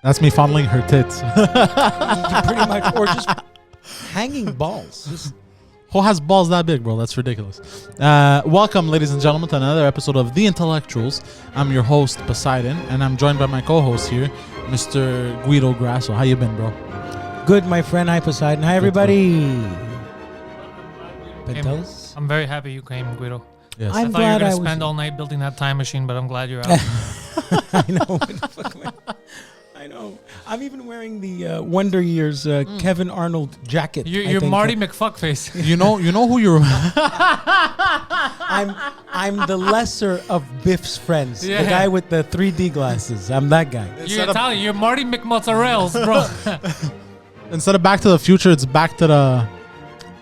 That's me fondling her tits. Pretty much, or just hanging balls. Just Who has balls that big, bro? That's ridiculous. Welcome, ladies and gentlemen, to another episode of The Intellectuals. I'm your host, Poseidon, and I'm joined by my co-host here, Mr. Guido Grasso. How you been, bro? good, my friend. Hi, Poseidon. Hi, everybody. Pantelis? I'm very happy you came, Guido. Yes. I'm I thought you were glad going I to was. spend all night building that time machine, but I'm glad you're out. I know. What the fuck am I know. I'm even wearing the Wonder Years Kevin Arnold jacket. You're Marty McFuckface. You know who you're... I'm the lesser of Biff's friends. Yeah. The guy with the 3D glasses. I'm that guy. You're Italian. You're Marty McMozzarellas, bro. Instead of Back to the Future, it's back to the...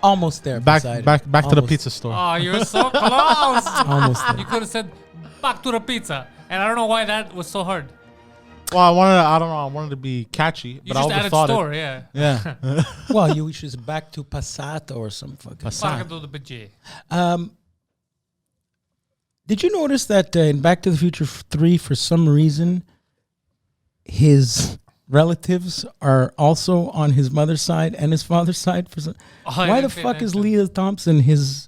Almost there. Back Poseidon. to the Almost. pizza store. Oh, you're so close. Almost there. You could have said back to the pizza. And I don't know why that was so hard. Well, I wanted to be catchy, You but I just would have added thought store, it. yeah. Yeah. Well, you should back to Passato or some fucking. Back to the budget. Did you notice that in Back to the Future 3, for some reason, his relatives are also on his mother's side and his father's side? Why the fuck is Leah Thompson his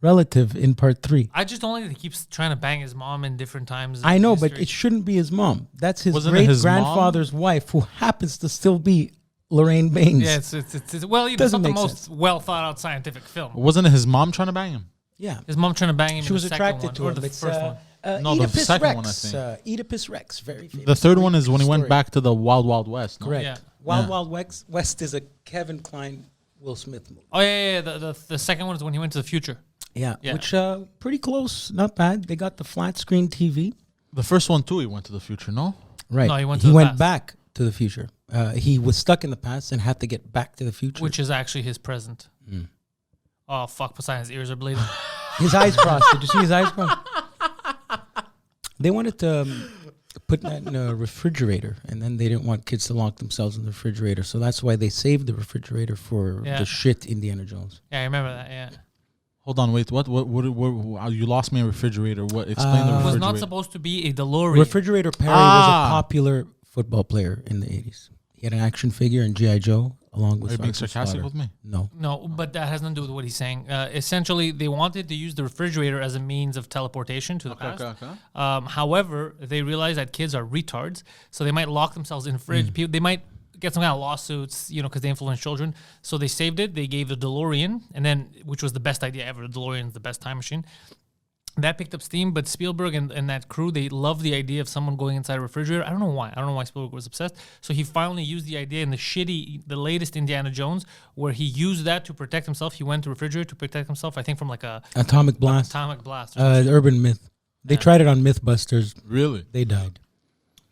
relative in part 3? I just don't like that he keeps trying to bang his mom in different times. I in know, but history. it shouldn't be his mom. That's his Wasn't it his great-grandfather's wife, who happens to still be Lorraine Baines. Yeah, it's well, it's Doesn't not the make most sense. well thought out scientific film. Wasn't it his mom trying to bang him? Yeah. His mom trying to bang him. She in was the second attracted one, to or him. the It's first one. No, the Oedipus second Rex. one, I think. Oedipus Rex, very famous. The third one is when he went story. back to the Wild Wild West. No? Correct. Yeah. Wild Yeah. Wild West is a Kevin Kline, Will Smith movie. Oh yeah. The second one is when he went to the future. Yeah, Yeah. which pretty close, not bad. They got the flat screen TV. The first one too, he went to the future, no? Right. No, he went to the past. back to the future. He was stuck in the past and had to get back to the future. Which is actually his present. Oh fuck! Poseidon's ears are bleeding. His eyes crossed. Did you see his eyes crossed? They wanted to put that in a refrigerator, and then they didn't want kids to lock themselves in the refrigerator. So that's why they saved the refrigerator for Yeah. the shit Indiana Jones. Yeah, I remember that. Yeah, Hold on, wait. What you lost me a refrigerator. What? Explain the it refrigerator. was not supposed to be a DeLorean. Refrigerator Perry was a popular football player in the 80s. He had an action figure in G.I. Joe along with Are you being Sergeant sarcastic Slaughter. with me? No. No, but that has nothing to do with what he's saying. Essentially, they wanted to use the refrigerator as a means of teleportation to the past. However, they realized that kids are retards, so they might lock themselves in fridge. They might get some kind of lawsuits, because they influence children. So they saved it. They gave the DeLorean, and then which was the best idea ever. The DeLorean is the best time machine. That picked up steam, but Spielberg and that crew, they loved the idea of someone going inside a refrigerator. I don't know why. I don't know why Spielberg was obsessed. So he finally used the idea in the latest Indiana Jones, where he used that to protect himself. He went to refrigerator to protect himself, I think from like a Atomic Blast. atomic blast. or something. Urban myth. They tried it on Mythbusters. Really? They died.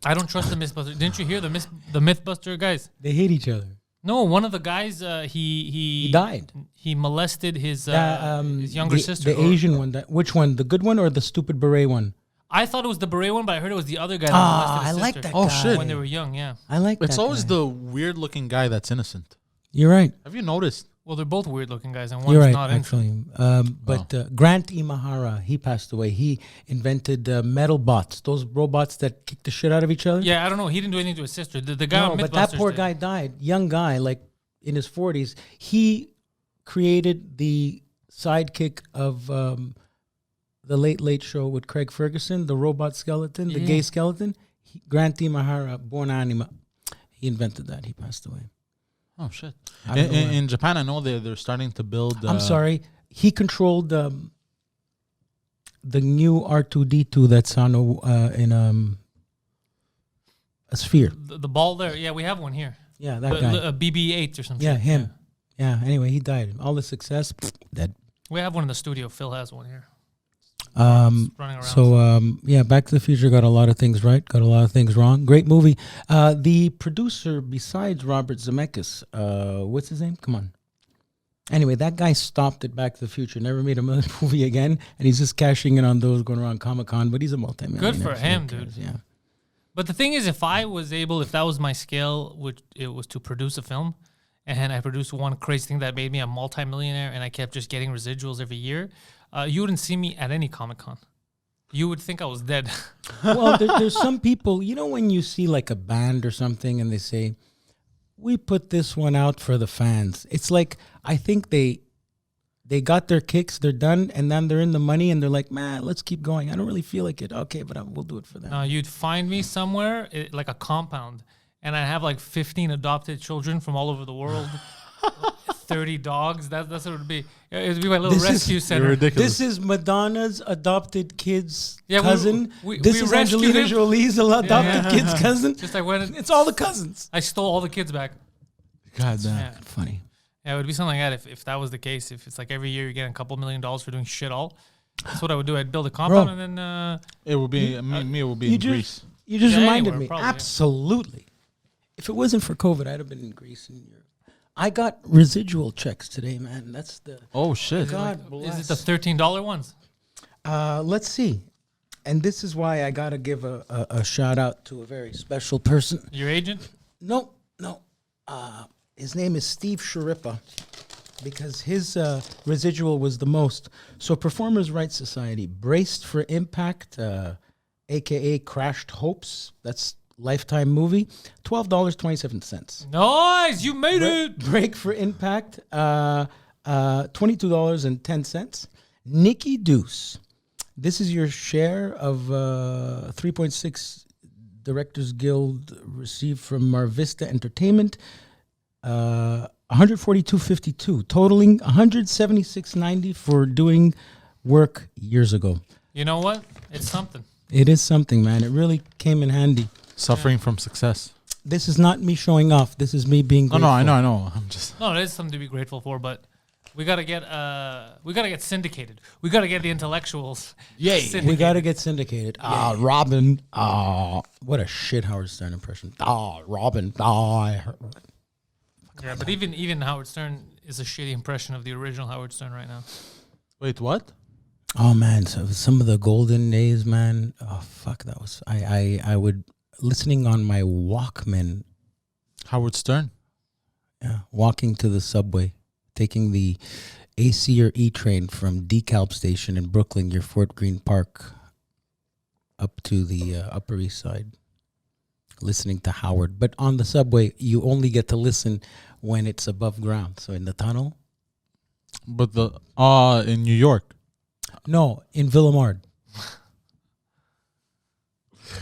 I don't trust the Mythbuster. Didn't you hear the Mythbuster guys? They hate each other. No, one of the guys, he He died. He molested his younger sister. The Asian one. Which one? The good one or the stupid beret one? I thought it was the beret one, but I heard it was the other guy that Ah, molested his I like sister that Oh, guy. shit. when they were young, yeah. I like that It's always guy. the weird-looking guy that's innocent. You're right. Have you noticed? Well, they're both weird-looking guys, and one's You're right, not innocent. actually. But Grant Imahara, he passed away. He invented metal bots, those robots that kick the shit out of each other. Yeah, I don't know. He didn't do anything to his sister. The guy No, on but that Mythbusters poor did. guy died. Young guy, like in his 40s. He created the sidekick of the Late Late Show with Craig Ferguson, the robot skeleton, the gay skeleton. Grant Imahara, born anima. He invented that. He passed away. Oh shit! I don't know where. In Japan, I know they're starting to build. I'm sorry. He controlled the new R2D2 that's on in a sphere. The ball there. Yeah, we have one here. Yeah, that guy. A BB-8 or something. Yeah, him. Yeah. Anyway, he died. All the success, dead. We have one in the studio. Phil has one here. Running around. So Back to the Future got a lot of things right, got a lot of things wrong. Great movie. The producer, besides Robert Zemeckis, what's his name? Come on. Anyway, that guy stopped at Back to the Future, never made another movie again, and he's just cashing in on those going around Comic-Con, but he's a multi-millionaire. Good for so him, who cares? dude. Yeah. But the thing is, if that was my scale, which it was to produce a film, and I produced one crazy thing that made me a multi-millionaire, and I kept just getting residuals every year, you wouldn't see me at any Comic-Con. you would think I was dead. Well, there's some people, you know, when you see like a band or something and they say, we put this one out for the fans. It's like, I think they got their kicks, they're done, and then they're in the money and they're like, man, let's keep going. I don't really feel like it. Okay, but we'll do it for them. No, you'd find me somewhere, like a compound, and I have like 15 adopted children from all over the world. 30 dogs. That's what it would be. It would be my little rescue center. ridiculous. This is Madonna's adopted kid's Yeah, cousin. we This is rescued Angelina him. Jolie's adopted kid's cousin. Just like when It's all the cousins. I stole all the kids back. God damn. Yeah. Funny. Yeah, it would be something like that if that was the case. If it's like every year you're getting a couple $1 million for doing shit all. That's what I would do. I'd build a compound and then... It would be, me, it would be in Greece. You just Yeah, reminded anywhere, me. probably, yeah. Absolutely. If it wasn't for COVID, I'd have been in Greece and Europe. I got residual checks today, man. That's the... Oh, shit. God bless. Is it the $13 ones? Let's see. And this is why I got to give a shout out to a very special person. Your agent? No. His name is Steve Sharippa because his residual was the most. So Performers' Rights Society, Braced for Impact, a.k.a. Crashed Hopes. That's Lifetime movie, $12.27. Nice, you made it. Break for Impact, $22.10. Nikki Deuce, this is your share of 3.6 Directors Guild received from Mar Vista Entertainment, $142.52, totaling $176.90 for doing work years ago. You know what? It's something. It is something, man. It really came in handy. Suffering from success. This is not me showing off. This is me being grateful. Oh, no, I know. I'm just... No, it is something to be grateful for, but we gotta get syndicated. We gotta get the intellectuals. Yay. syndicated. We got to get syndicated. Robin. What a shit Howard Stern impression. Robin. I heard. Yeah, but even Howard Stern is a shitty impression of the original Howard Stern right now. Wait, what? Oh, man. So some of the golden days, man. Oh, fuck. That was... I would... Listening on my Walkman. Howard Stern? Yeah. Walking to the subway. Taking the AC or E train from DeKalb Station in Brooklyn, near Fort Greene Park, up to the Upper East Side, listening to Howard. But on the subway, you only get to listen when it's above ground. So in the tunnel. But in New York. No, in Villemard.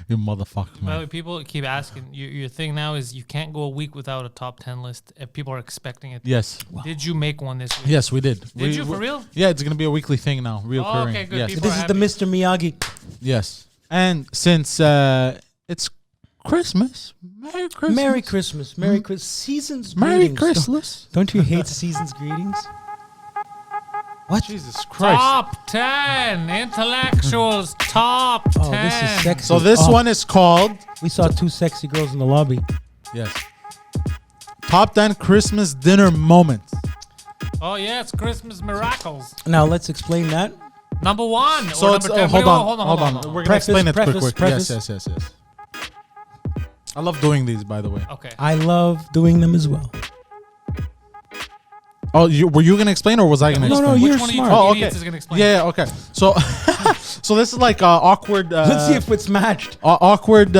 You motherfucker, By the way, man. people keep asking. Your thing now is you can't go a week without a top 10 list. If people are expecting it. Yes. Did you make one this week? Yes, we did. Did you for real? Yeah, it's going to be a weekly thing now. Reoccurring. Okay, good. Yes. People This are is the happy. Mr. Miyagi. Yes. And since it's Christmas, Merry Christmas. Merry Christmas. Merry Christmas. Season's Merry greetings. Christmas. Don't you hate season's greetings? What? Jesus Christ. Top 10 intellectuals. Top 10. Oh, this is sexy. So this one is called... We saw two sexy girls in the lobby. Yes. Top 10 Christmas dinner moments. Oh yeah, it's Christmas miracles. Now let's explain that. Number one. So or it's... number 10. hold Wait, on. hold on. We're going to Preface, explain it preface, quick. preface. Yes. I love doing these, by the way. Okay. I love doing them as well. Oh, were you going to explain or was I going to No, explain? no, Which you're one smart. of you Oh, idiots okay. is going to explain? Yeah, okay. So so this is like awkward... Let's see if it's matched. awkward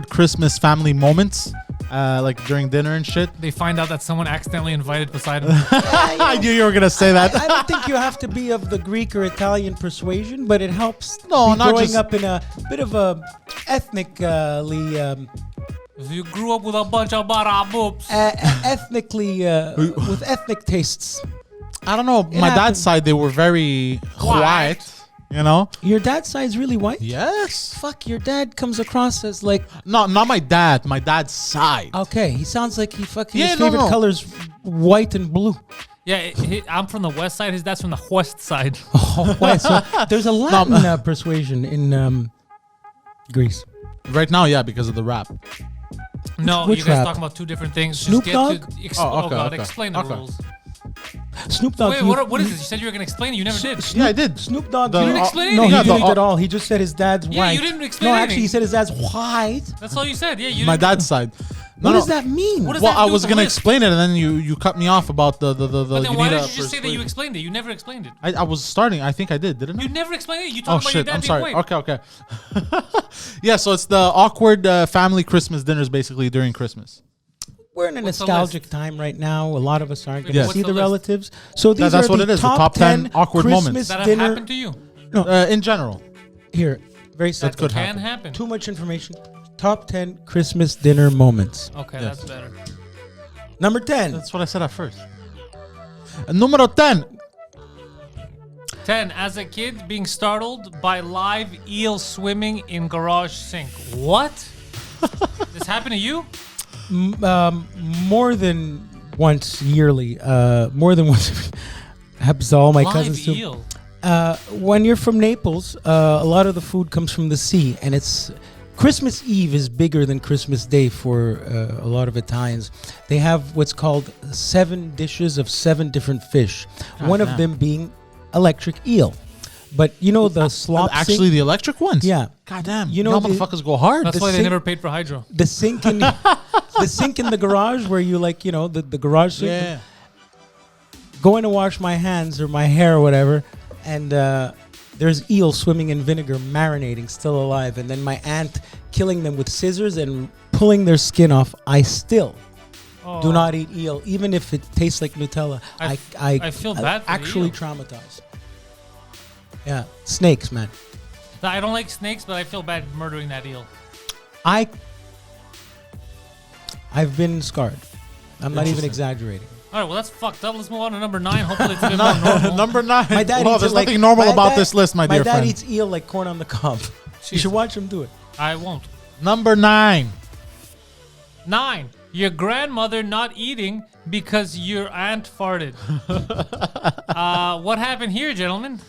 Christmas family moments. Like during dinner and shit. They find out that someone accidentally invited Poseidon. I knew you were going to say that. I don't think you have to be of the Greek or Italian persuasion, but it helps No, be not growing just- up in a bit of a ethnically If you grew up with a bunch of baraboops. ethnically with ethnic tastes. I don't know. My happens. dad's side, they were very quiet. You know? Your dad's side's really white? Yes. Fuck, your dad comes across as like, Not my dad. My dad's side. okay, he sounds like he fucking, Yeah, his no, favorite no. color's white and blue. Yeah, I'm from the west side. His dad's from the west side. Oh, white. So there's a Latin persuasion in Greece. Right now, yeah, because of the rap. No, Which you guys rap? talking about two different things. Snoop Just Dogg? get to Oh, oh okay, God, okay. explain the Okay. rules. Snoop Dogg. Wait, what is this? You said you were going to explain it. You never did. Yeah, I did. Snoop Dogg. The- You didn't explain No, it. he Yeah, didn't the- at all. He just said his dad's Yeah, white. you didn't explain No, anything. actually, he said his dad's white. That's all you said. Yeah, you My didn't- dad's side. What does that mean? What does Well, that have to I do was with the gonna list? explain it, and then you cut me off about the. But then you why need did a you just say that you persuasion. explained it? You never explained it. I was starting. I think I did, didn't I? You never explained it. You Oh talked about shit! your dad I'm being sorry. white. Okay. Yeah, so it's the awkward family Christmas dinners, basically during Christmas. We're in a What's the nostalgic time right now. A lot of us aren't going Yes. to see What's the the list? relatives. So these that's are what the it is, the top top 10 10 awkward Christmas moments. That have dinner. happened to you. In general, Here, very that simple. could Can happen. happen. Too much information. Top 10 Christmas dinner moments. Okay, Yes. that's better. Number 10. That's what I said at first. Numero 10. 10. As a kid, being startled by live eel swimming in garage sink. What? This happened to you? More than once yearly. More than once. Happens to all my Live cousins too. eel. When you're from Naples, a lot of the food comes from the sea, and it's Christmas Eve is bigger than Christmas Day for a lot of Italians. They have what's called 7 dishes of 7 different fish. One of damn. them being electric eel. But you know the slop Actually, sink? the electric ones. Yeah. God damn. You You know know, the- motherfuckers go hard. That's The why they sink- never paid for hydro. The sink in the sink in the garage where you like, you know, the garage sink. Yeah. Going to wash my hands or my hair or whatever, and there's eel swimming in vinegar, marinating, still alive, and then my aunt killing them with scissors and pulling their skin off. I still do not eat eel, even if it tastes like Nutella. I feel bad for the actually eel. traumatized. Yeah, snakes, man. I don't like snakes, but I feel bad murdering that eel. I've been scarred. I'm not even Interesting. exaggerating. All right, well, that's fucked up. Let's move on to number 9. Hopefully it's a bit more normal. Number 9. My dad Well, eats there's it like nothing normal my about dad- this list, my dear dad friend. eats eel like corn on the cob. You Jesus. should watch him do it. I won't. Number 9. 9. Your grandmother not eating because your aunt farted. What happened here, gentlemen?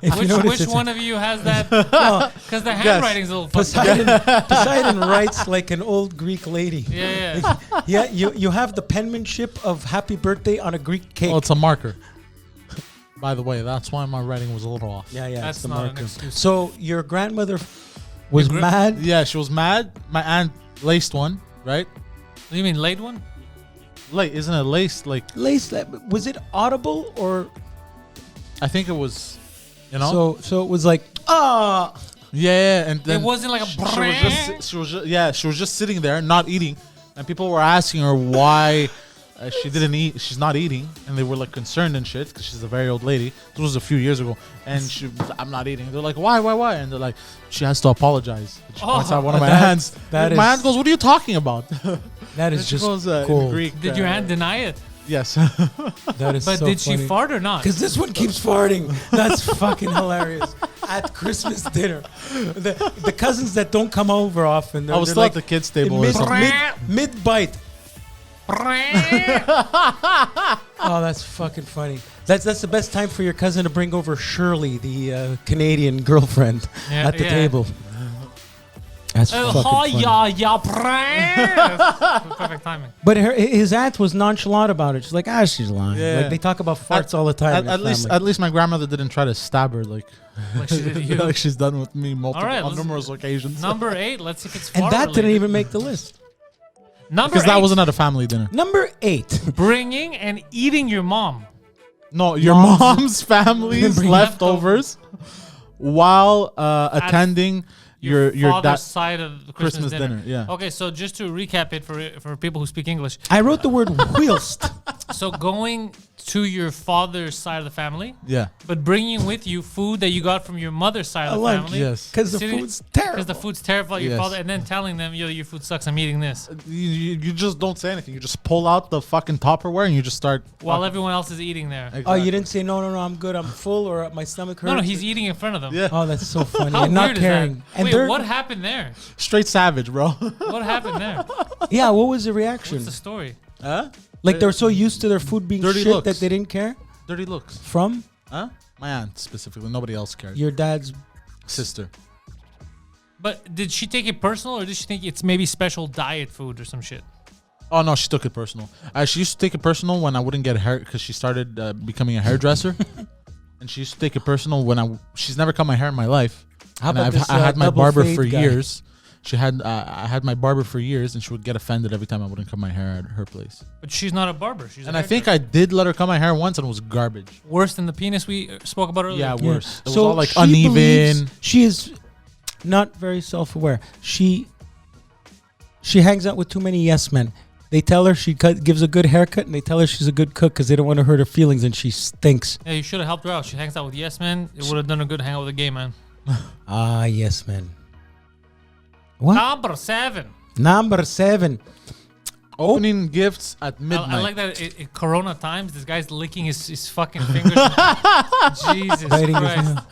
If you Which, notice, which it's- one of you has that? No, Because the handwriting's a little fucked up. Poseidon writes like an old Greek lady. Yeah. Yeah, you have the penmanship of happy birthday on a Greek cake. Well, it's a marker. By the way, that's why my writing was a little off. yeah, That's it's the not an marker. excuse. So your grandmother was Your mad. Yeah, she was mad. My aunt laced one, right? You mean laid one? Late, isn't it laced? Like, Lace, was it audible or I think it was, you know? so it was like Yeah, and then It wasn't like a she was just sitting there, not eating, and people were asking her why she didn't eat. She's not eating, and they were like concerned and shit because she's a very old lady. This was a few years ago, and she, I'm not eating. They're like, why? And they're like, she has to apologize. And she points out one of my hands. that My is- aunt goes, "What are you talking about?" that And is she just goes, in cool. Greek, Did your aunt deny it? Yes. That is But so did she funny. fart or not? Because this one keeps farting. That's fucking hilarious. At Christmas dinner, the cousins that don't come over often. I was they're still like at the kids' table or mid, something. mid bite. Oh, that's fucking funny. That's the best time for your cousin to bring over Shirley, the Canadian girlfriend, Yeah, at the yeah. table. That's fucking funny. Perfect timing. But his aunt was nonchalant about it. She's like, she's lying. Yeah. Like they talk about farts all the time. in At their least, family. at least my grandmother didn't try to stab her like, Like she did you. like she's done with me multiple All right, on let's- numerous occasions. Number 8. Let's see if it's and fart that didn't related. even make the list. Number Because 8. that wasn't at a family dinner. Number 8. Bringing and eating your mom. No, your Mom's- mom's family's Bring leftovers while attending your father's dad side of the Christmas dinner. Yeah. Okay, so just to recap it for people who speak English. I wrote the word whilst. So going to your father's side of the family, Yeah. but bringing with you food that you got from your mother's side of the lunch, family. yes. Because the Sitting- food's terrible. Because the food's terrible, your Yes. father, and then telling them, yo, your food sucks, I'm eating this. You just don't say anything. You just pull out the fucking Tupperware and you just start. While everyone else is eating there. Oh, you didn't say, no, I'm good, I'm full, or my stomach hurts? No, he's eating in front of them. Yeah. Oh, that's so funny. How and not weird is caring. that? And Wait, they're- what happened there? Straight savage, bro. What happened there? Yeah, what was the reaction? What's the story? Huh? Like they're so used to their food being Dirty shit looks. that they didn't care? Dirty looks. From Huh? My aunt specifically. Nobody else cared. your dad's... Sister. But did she take it personal, or did she think it's maybe special diet food or some shit? Oh no, she took it personal. She used to take it personal when I wouldn't get hair because she started becoming a hairdresser, and she used to take it personal when she's never cut my hair in my life. How And about I've, this I had my double barber fade for guy? years. she had I had my barber for years, and she would get offended every time I wouldn't cut my hair at her place. But she's not a barber. She's And a I think I did let her cut my hair once, and it was garbage. worse than the penis we spoke about earlier. Yeah, worse. It was So all like she uneven. believes she is not very self-aware. She hangs out with too many yes men. They tell her she gives a good haircut, and they tell her she's a good cook because they don't want to hurt her feelings, and she stinks. Yeah, you should have helped her out. She hangs out with yes men. It would have done a good hang out with a gay man. Ah, yes men. What? Number 7. Number 7. Opening gifts at midnight. I like that in Corona times, this guy's licking his fucking fingers. Jesus Biting his Christ. nail.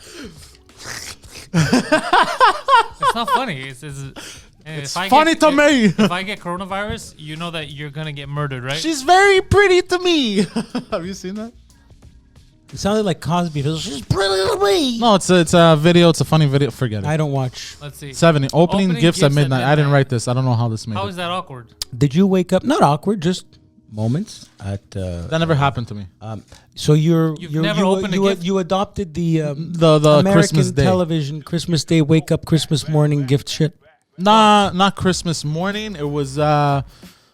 It's not funny. It's funny to me. If I get coronavirus, you know that you're going to get murdered, right? She's very pretty to me. Have you seen that? It sounded like Cosby. She's pretty to me. No, it's a video. It's a funny video. Forget it. I don't watch. Let's see. 7. Opening gifts at midnight. I didn't midnight. write this. I don't know how this made How it. is that awkward? Did you wake up? Not awkward, just moments at. That never happened to me. So You've you're never opened a gift? you adopted the The American Christmas day. television Christmas Day wake up Christmas morning gift shit. Nah, not Christmas morning. It was The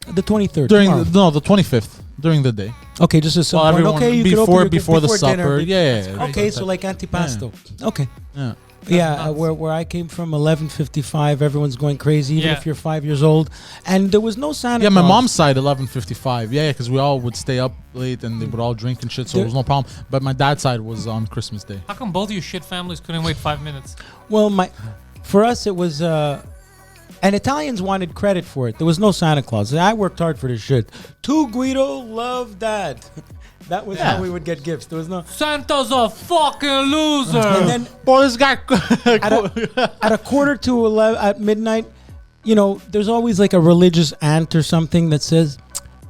23rd. during tomorrow. the 25th during the day. Okay, just as some Well, point. everyone Okay, you could open your gift before the dinner. supper. Yeah. Okay, so like antipasto. Okay. Yeah. Yeah, nuts. where I came from, 11:55. Everyone's going crazy, even Yeah. if you're 5 years old. And there was no Santa Yeah, my Claus. mom's side 11:55. Yeah, because we all would stay up late and they would all drink and shit, so there was no problem. But my dad's side was on Christmas Day. How come both of you shit families couldn't wait 5 minutes? Well, for us it was. And Italians wanted credit for it. There was no Santa Claus. I worked hard for this shit. To Guido, love that. That was how we would get gifts. There was no. Santa's a fucking loser. And then Boys got at a quarter to 11 at midnight, there's always like a religious aunt or something that says,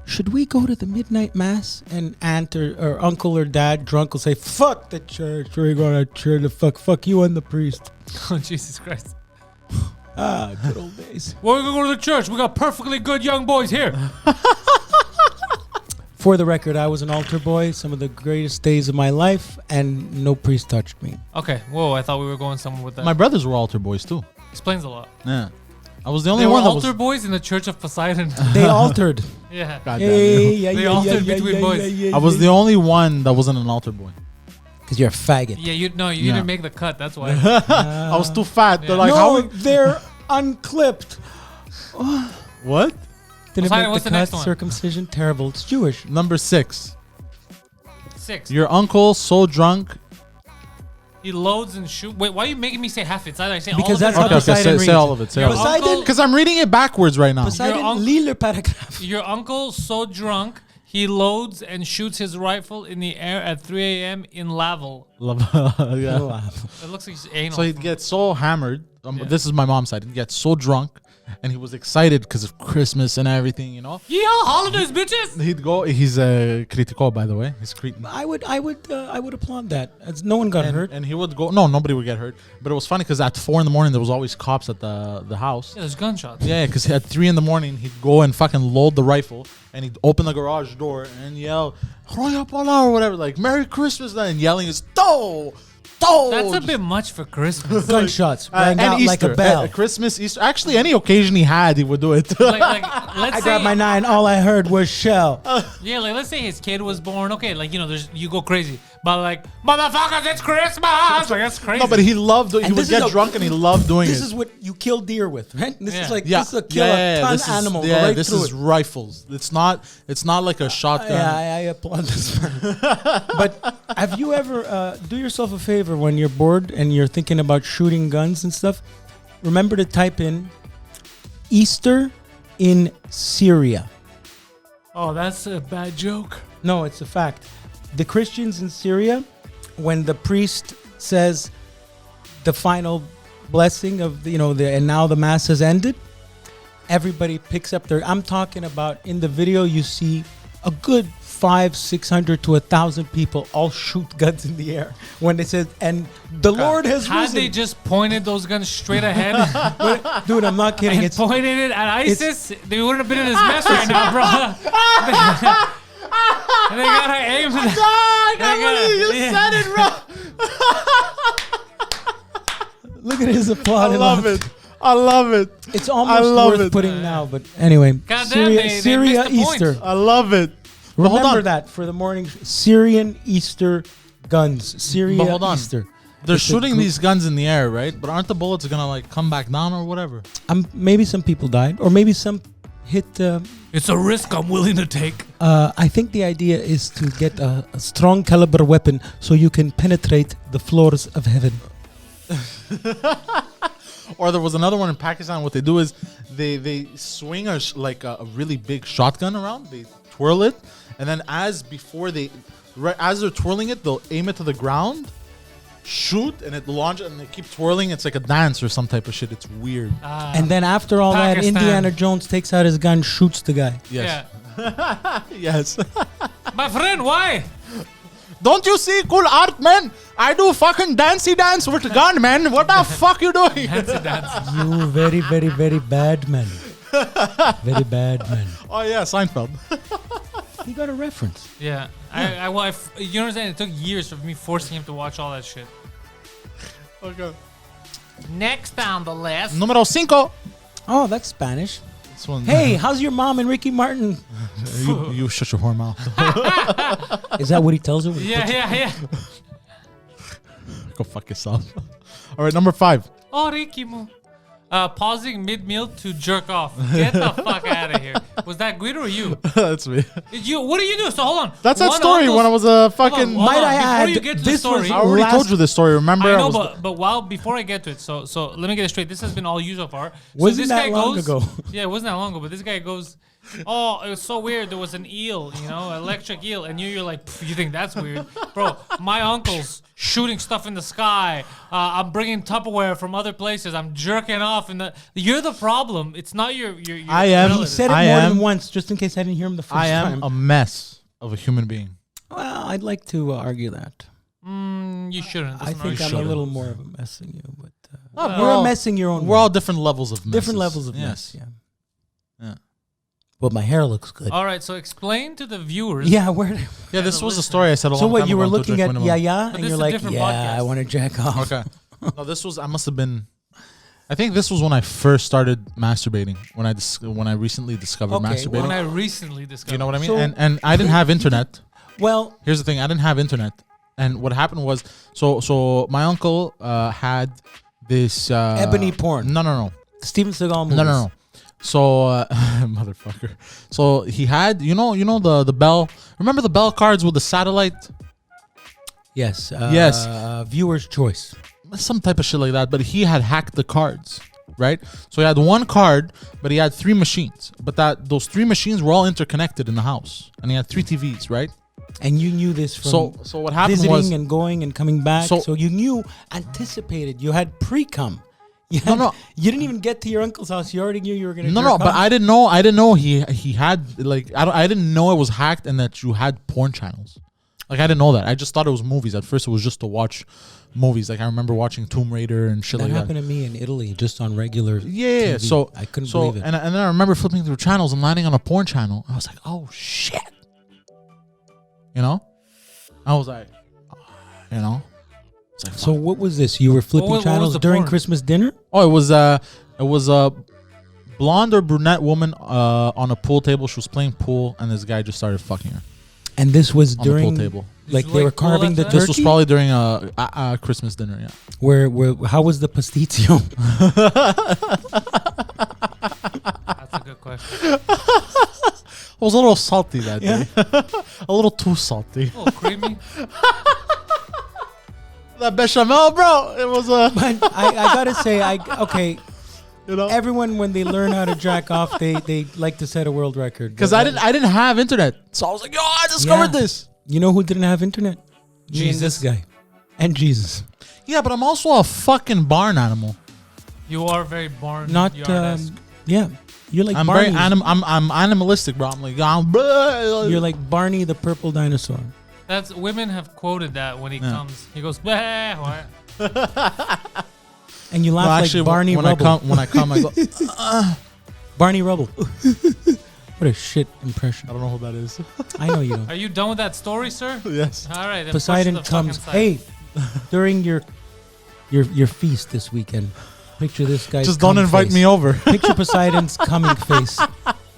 "Should we go to the midnight mass?" And aunt or uncle or dad drunk will say, "Fuck the church. We're going to church. Fuck you and the priest." Oh, Jesus Christ. Ah, good old days. Well, we're going to go to the church. We got perfectly good young boys here. For the record, I was an altar boy, some of the greatest days of my life, and no priest touched me. Okay. Whoa, I thought we were going somewhere with that. My brothers were altar boys too. Explains a lot. Yeah. I was the only They were one that altar was. boys in the Church of Poseidon. They altered. Yeah. God damn it. They altered between boys. I was the only one that wasn't an altar boy. Because you're a faggot. Yeah, you Yeah. didn't make the cut. That's why. I was too fat. They're Yeah. like, no, how? they're unclipped. What? Didn't Poseidon, make what's the the next cut. one? Circumcision, terrible. It's Jewish. Number 6. 6. Your uncle so drunk. He loads and shoots. Wait, why are you making me say half it? It's either I say Because all that's of how it or Okay, none. Poseidon say reads all it. of it. Say Your all of it. Poseidon- Because I'm reading it backwards right now. Poseidon, uncle- lis le paragraph. Your uncle so drunk he loads and shoots his rifle in the air at 3 a.m. in Laval. Yeah. It looks like he's anal. So he'd get so hammered. Yeah. This is my mom's side. He'd get so drunk, and he was excited because of Christmas and everything, Yeah, holidays, bitches. He'd go. He's a critico, by the way. He's Cretan. I would applaud that. As no one got hurt. And he would go. No, nobody would get hurt. But it was funny because at 4 a.m. there was always cops at the house. Yeah, there's gunshots. Yeah, because at 3 a.m. he'd go and fucking load the rifle, and he'd open the garage door and yell, or whatever, like Merry Christmas, and yelling is "Do, do." That's a bit much for Christmas. Gunshots rang and out Easter, like a bell. Christmas, Easter. Actually, any occasion he had, he would do it. Let's I say, grabbed my 9. All I heard was shell. yeah, like let's say his kid was born. Okay, like you go crazy, but like motherfuckers, it's Christmas. Like that's crazy. No, but he loved. He And would this get is a- drunk and he loved doing This it. is what you kill deer with, right? This Yeah. is like Yeah, this is a kill a ton this is, animal. Go yeah, right this through is it. rifles. It's not like a shotgun. Yeah, I applaud this man. But have you ever do yourself a favor when you're bored and you're thinking about shooting guns and stuff? Remember to type in Easter in Syria. Oh, that's a bad joke. No, it's a fact. The Christians in Syria, when the priest says the final blessing of and now the mass has ended, everybody picks up their. I'm talking about in the video you see a good 500-600 to 1,000 people all shoot guns in the air when they said, and the Lord has Had risen. they just pointed those guns straight ahead Dude, I'm not kidding. and It's pointed it at ISIS, they wouldn't have been in this mess right now, bro. And they gotta aim. I can't believe you said it, bro. look at his I applaud. love it. I love it. It's almost love worth it. putting now, but anyway. God damn, Syria, they Syria missed the point. Easter. I love it. But hold Remember on. that for the morning. Syrian Easter guns. Syria But hold on. Easter. They're It's a shooting group- these guns in the air, right? But aren't the bullets gonna like come back down or whatever? Maybe some people died, or maybe some hit. It's a risk I'm willing to take. I think the idea is to get a strong caliber weapon so you can penetrate the floors of heaven. Or there was another one in Pakistan. What they do is they swing a really big shotgun around. They twirl it, and then as they're twirling it, they'll aim it to the ground, shoot, and it launches, and they keep twirling. It's like a dance or some type of shit. It's weird. And then after all Pakistan. that, Indiana Jones takes out his gun, shoots the guy. Yes. Yeah. Yes. My friend, why? Don't you see cool art, man? I do fucking dancey dance with gun, man. What the fuck you doing? You very, very, very bad man. Very bad man. Oh yeah, Seinfeld. He got a reference. Yeah. You understand? It took years for me forcing him to watch all that shit. Okay. Next on the list. Numero 5. Oh, that's Spanish. This one. Hey, how's your mom and Ricky Martin? you shut your whore mouth. Is that what he tells her? when he puts- Yeah. Go fuck yourself. All right, number 5. Oh, Ricky Mo. Pausing mid-meal to jerk off. Get the fuck out of here. Was that Guido or you? That's me. What do you do? So hold on. That's that One story uncle's- when I was a fucking. Hold Might on, I before add, you get to this the was story, I already last- told you this story. Remember? I know, was but before I get to it, so let me get it straight. This has been all you so far. So Wasn't this that guy long goes, ago? Yeah, it wasn't that long ago. But this guy goes, oh, it was so weird. There was an eel, electric eel, and you're like, you think that's weird, bro? My uncle's shooting stuff in the sky. I'm bringing Tupperware from other places. I'm jerking off, and you're the problem. It's not your I am. He relative. said it I more am- than once, just in case I didn't hear him the first I am time. a mess of a human being. Well, I'd like to argue that. You shouldn't. I That's not think your I'm show. a little more of a mess than you, but Oh, you're a mess in your own We're way. all different levels of messes. Different levels of Yes. mess, yeah. Yeah. Well, my hair looks good. All right, so explain to the viewers. Yeah, where? Yeah, this the was a listeners. story I said a long So time what? You ago were on looking Twitch at Minimum. Yaya, But and this you're is a like, different yeah, podcast. I want to jack off. Okay. No, this was. I must have been. I think this was when I first started masturbating. When I recently discovered Okay, masturbating. When I recently discovered. You know what I mean? So- and I didn't have internet. Well, Here's the thing: I didn't have internet, and what happened was, so my uncle had this ebony porn. No. Steven Seagal movies. No. So motherfucker. So he had the Bell. Remember the Bell cards with the satellite? Yes. Yes. Viewer's choice. Some type of shit like that. But he had hacked the cards, right? So he had one card, but he had 3 machines. But those 3 machines were all interconnected in the house, and he had 3 TVs, right? And you knew this from So what happened visiting was and going and coming back. So- So you knew, anticipated. You had pre-cum. No. You didn't even get to your uncle's house. You already knew you were going to. no, but I didn't know he had like I didn't know it was hacked and that you had porn channels. Like I didn't know that. I just thought it was movies. At first, it was just to watch movies. Like I remember watching Tomb Raider and shit That like happened that. to me in Italy, just on regular. Yeah. TV. So I couldn't believe it. And then I remember flipping through channels and landing on a porn channel. I was like, oh shit. I was like, It's like, So what was this? You were flipping What was channels the during porn? Christmas dinner? oh, it was a blonde or brunette woman on a pool table. She was playing pool, and this guy just started fucking her And this was on during, the pool table. like Did they you, were like, pull carving the that turkey. This was probably during a Christmas dinner. Yeah. Where how was the pasticcio? That's a good question. It was a little salty that day. A little too salty. A little creamy. That bechamel, bro. It was a. But I gotta say, okay. You know. Everyone, when they learn how to jack off, they like to set a world record. Because But I didn't have internet, so I was like, yo, I discovered Yeah. this. You know who didn't have internet? Me and Jesus. this guy, and Jesus. Yeah, but I'm also a fucking barn animal. You are very barn Not yard-esque. yeah. You're like I'm Barney. very I'm animalistic, bro. I'm like, You're like Barney the purple dinosaur. That's women have quoted that when he Yeah. comes. He goes, "Bah, what?" And you No, laugh actually, like Barney when Rubble. I come, I go. Barney Rubble. What a shit impression. I don't know who that is. I know you don't. Are you done with that story, sir? Yes. All right. Then Poseidon push to the comes. fucking side. Hey, during your feast this weekend, Picture this guy's Just don't cum invite face. me over. Picture Poseidon's coming face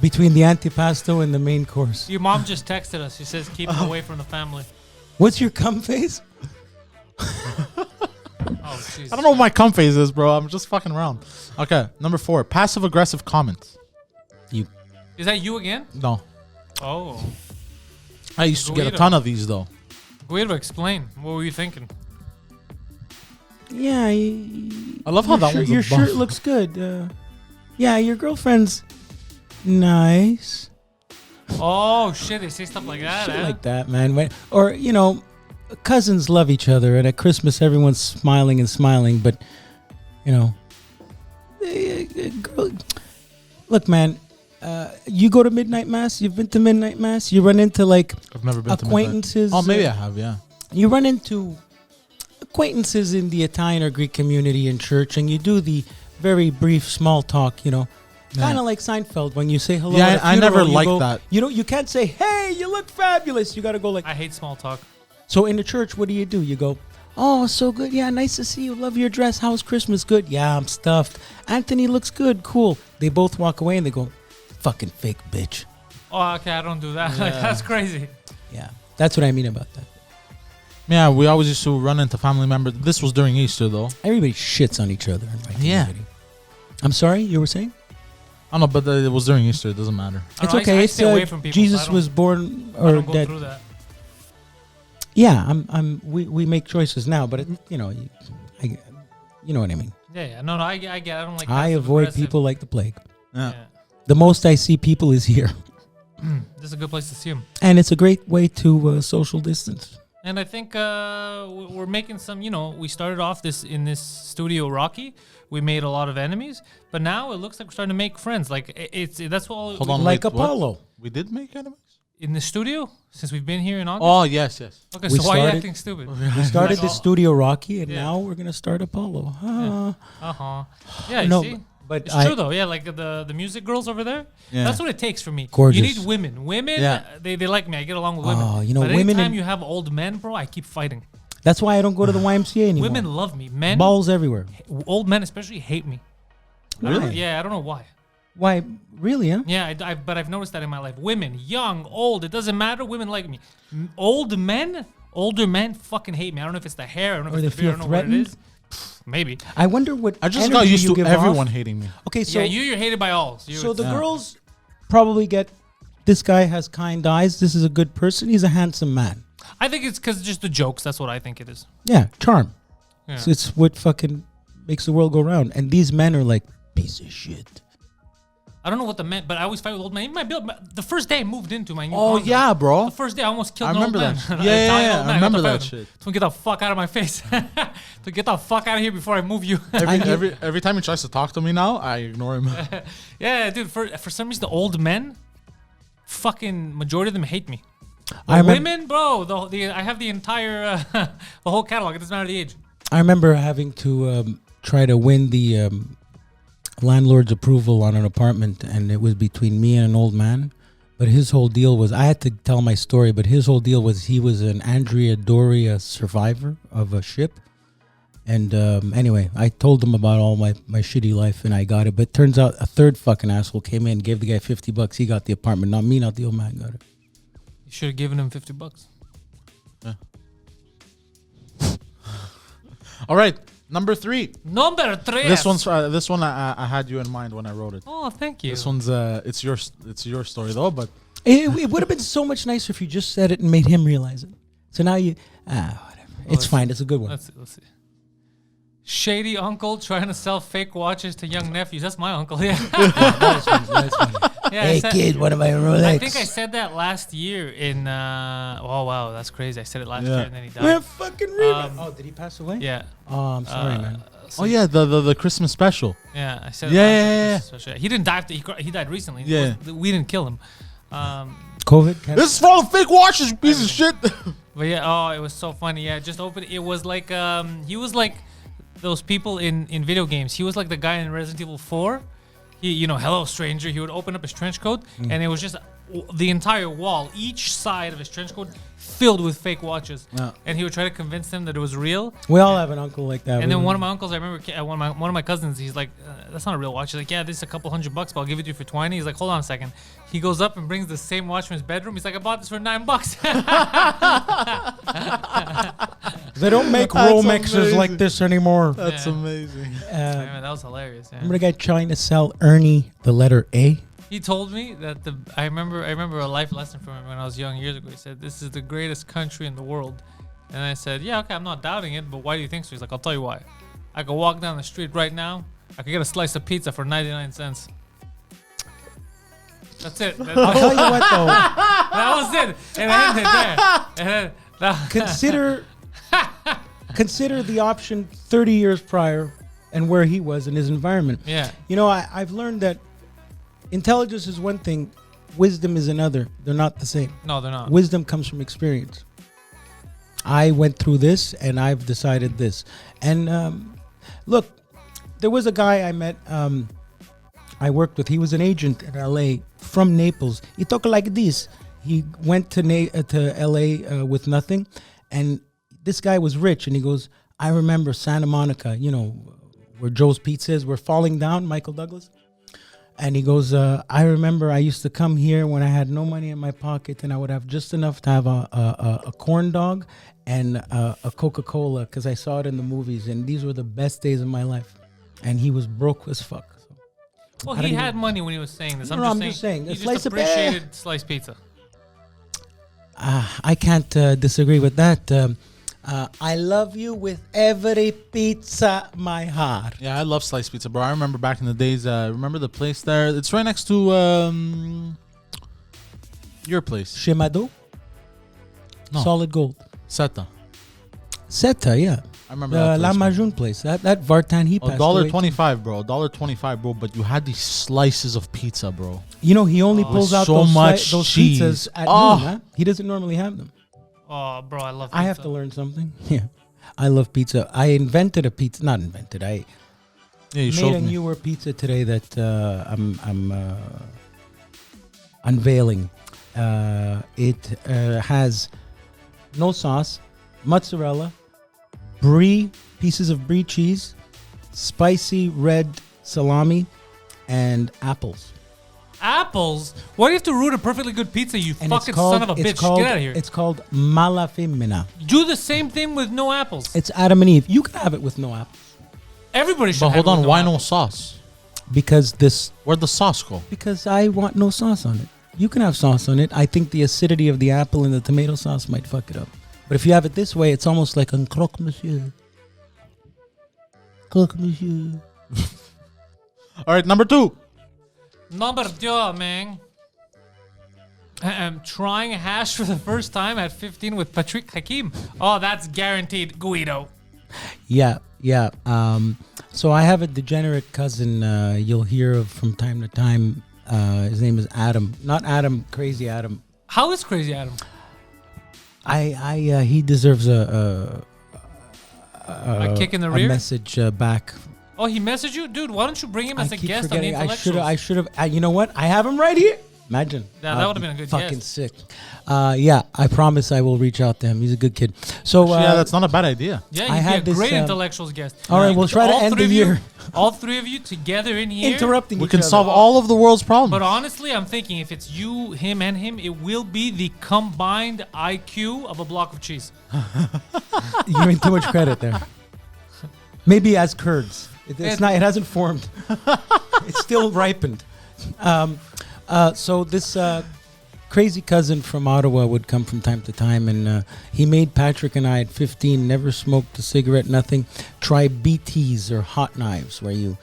between the antipasto and the main course. Your mom just texted us. She says, keep him away from the family. What's your cum face? Oh, Jesus. I don't know what my cum phase is, bro. I'm just fucking around. Okay, number 4. Passive aggressive comments. Is that you again? No. Oh. I used to get a Guido. ton of these, though. Guido, explain. What were you thinking? Yeah. I love how that one's a your buff. shirt looks good. Yeah, your girlfriend's nice. Oh, shit. They say stuff like that, Shit eh? like that, man. Or, cousins love each other, and at Christmas everyone's smiling and smiling, but, girl, look, man, you go to midnight mass, you've been to midnight mass, you run into, like, I've never been acquaintances. to midnight. Oh, maybe I have, yeah. You run into acquaintances in the Italian or Greek community in church, and you do the very brief small talk, kind of like Seinfeld when you say hello. Yeah, at a I never funeral, you liked go- that. You can't say, "Hey, you look fabulous." You got to go like. I hate small talk. So in the church, what do? You go, "Oh, so good. Yeah, nice to see you. Love your dress. How's Christmas? Good. Yeah, I'm stuffed. Anthony looks good. Cool." They both walk away and they go, "Fucking fake bitch." Oh, okay. I don't do that. Like, that's crazy. Yeah, that's what I mean about that. Yeah, we always used to run into family members. This was during Easter, though. Everybody shits on each other in my Yeah. community. I'm sorry, you were saying? I don't know, but it was during Easter. It doesn't matter. I It's don't know, okay. I It's stay away from people. so I Jesus don't- was born I or don't go dead. through that. Yeah, we make choices now, but you know what I mean. Yeah. No, I get. I don't like. I passive avoid aggressive. people like the plague. Yeah. Yeah. The most I see people is here, This is a good place to see them. and it's a great way to social distance. And I think we're making some. We started off in this studio rocky. We made a lot of enemies, but now it looks like we're starting to make friends. Like that's what. Hold on, Like wait, what? Apollo. We did make enemies? In the studio since we've been here in August. Oh, yes. Okay, we so why are you started- acting stupid? We started the Like, Studio Rocky, and Yeah. now we're gonna start Apollo. Yeah, you No, see. but It's I- true though. Yeah, like the music girls over there. Yeah. That's what it takes for me. Gorgeous. You need women. Women, Yeah. they like me. I get along with women. Oh, but women anytime and- you have old men, bro, I keep fighting. That's why I don't go to the YMCA anymore. Women love me. Men, balls everywhere. old men especially hate me. Really? Yeah, I don't know why. Why? Really? Huh? Yeah, but I've noticed that in my life. Women, young, old, it doesn't matter. Women like me. Older men fucking hate me. I don't know if it's the hair. I don't know Or if they it's the beard. I feel don't know what it threatened? is. Maybe. I wonder what. I just energy got used you to give everyone off. hating me. Okay, so Yeah, you're hated by all. so the Yeah. girls probably get. This guy has kind eyes. This is a good person. He's a handsome man. I think it's because just the jokes. That's what I think it is. Yeah, charm. Yeah. So it's what fucking makes the world go round. And these men are like piece of shit. I don't know what the men, but I always fight with old men. Even my build, the first day I moved into my new Oh, condo, yeah, bro. The first day I almost killed I an old remember man. that. An Yeah, Italian yeah, old I man. got remember to fight that with him. shit. To get the fuck out of my face. To get the fuck out of here before I move you. Every time he tries to talk to me now, I ignore him. Yeah, dude. For some reason, the old men, fucking majority of them hate me. I remember, Women, bro. I have the entire the whole catalog. It doesn't matter the age. I remember having to try to win the landlord's approval on an apartment, and it was between me and an old man. But his whole deal was, I had to tell my story, but his whole deal was he was an Andrea Doria survivor of a ship. And anyway, I told him about all my shitty life, and I got it. But turns out a third fucking asshole came in, gave the guy $50. He got the apartment, not me, not the old man got it. You should have given him $50. Yeah. All right, number 3. Number 3. This one I had you in mind when I wrote it. Oh, thank you. This one's it's your story though, but It would have been so much nicer if you just said it and made him realize it. So now whatever. It's fine. It's a good one. Let's see. Shady uncle trying to sell fake watches to young nephews. That's my uncle. Yeah. That's funny. Yeah, Hey, kid, what am I Rolex? I think I said that last year in. Oh wow, that's crazy. I said it last Yeah. year and then he died. Man, fucking read Um, did he pass away? Yeah. Oh, I'm sorry, man. So- oh yeah, the Christmas special. Yeah, I said. Yeah, it yeah, last yeah, year, especially. He didn't die. He died recently. Yeah. We didn't kill him. COVID? This is for all the fake watches, you piece of shit. But yeah, oh, it was so funny. Yeah, just open. It was like he was like those people in video games. He was like the guy in Resident Evil 4. he, hello stranger. He would open up his trench coat, and it was just the entire wall, each side of his trench coat, filled with fake watches. Yeah. And he would try to convince them that it was real. We all have an uncle like that. And then one of my uncles, I remember one of my cousins, he's like, that's not a real watch. He's like, yeah, this is a couple $100, but I'll give it to you for 20. He's like, hold on a second. He goes up and brings the same watch from his bedroom. He's like, I bought this for $9. They don't make That's Romexes amazing. like this anymore. That's amazing. Man, that was hilarious. Yeah. Remember the guy trying to sell Ernie the letter A? He told me that I remember a life lesson from him when I was young years ago. He said, this is the greatest country in the world. And I said, yeah, okay, I'm not doubting it, but why do you think so? He's like, I'll tell you why. I could walk down the street right now. I could get a slice of pizza for 99 cents. That's it. I'll tell you what, though. That was it. It ended there. And then, Consider the option 30 years prior and where he was in his environment. yeah. I've learned that intelligence is one thing, wisdom is another. They're not the same. No, they're not. Wisdom comes from experience. I went through this and I've decided this. And look, there was a guy I met, I worked with. He was an agent in LA from Naples. He talked like this. He went to LA with nothing. And this guy was rich. And he goes, I remember Santa Monica, where Joe's Pizza is. We're falling down, Michael Douglas. And he goes, I remember I used to come here when I had no money in my pocket, and I would have just enough to have a corn dog and a Coca-Cola because I saw it in the movies, and these were the best days of my life. And he was broke as fuck. So. Well, he had money when he was saying this. I'm just saying. He A just slice of appreciated sliced pizza. I can't disagree with that. I love you with every pizza, my heart. Yeah, I love sliced pizza, bro. I remember back in the days. Remember the place there? It's right next to your place. Shemado? No. Solid Gold. Seta. yeah. I remember that La place, Majoun place. That Vartan, he passed away. $1.25, bro. $1.25, bro. But you had these slices of pizza, bro. He only pulls out so those much those cheese. pizzas at Oh. noon, huh? He doesn't normally have them. Oh, bro, I love pizza. I have to learn something. Yeah. I love pizza. I invented a pizza. Not invented. I Yeah, you made showed a me. newer pizza today that I'm unveiling. It has no sauce, mozzarella, brie, pieces of brie cheese, spicy red salami, and apples. Apples? Why do you have to ruin a perfectly good pizza, you And fucking son of a bitch? Get out of here. It's called mala femmina. Do the same thing with no apples. It's Adam and Eve. You can have it with no apples. Everybody should But have hold it on, with why no no apples. sauce? Because Where'd the sauce go? I want no sauce on it. You can have sauce on it. I think the acidity of the apple and the tomato sauce might fuck it up. But if you have it this way, it's almost like un croque monsieur. Croque monsieur. All right, number 2. Number 2, man. I'm trying hash for the first time at 15 with Patrick Hakim. Oh, that's guaranteed Guido. Yeah. So I have a degenerate cousin you'll hear of from time to time. His name is Adam. Not Adam, crazy Adam. How is Crazy Adam? He deserves a kick in the rear? A message back. Oh, he messaged you? Dude, why don't you bring him as a keep guest on the forgetting. Intellectuals? I should have. You know what? I have him right here. Imagine. Yeah, that would've been a good fucking guess. sick. Yeah, I promise I will reach out to him. He's a good kid. So Yeah, that's not a bad idea. Yeah, I you'd had be a this, great Intellectuals guest. all right, we'll try to All end three the of you- year. All three of you together in here. interrupting. We each can other. solve all of the world's problems. But honestly, I'm thinking if it's you, him, and him, it will be the combined IQ of a block of cheese. You're giving too much credit there. Maybe as curds. It's not. It hasn't formed. It's still ripened. So this crazy cousin from Ottawa would come from time to time, and he made Patrick and I at 15 never smoked a cigarette, nothing. Try BTs or hot knives, where you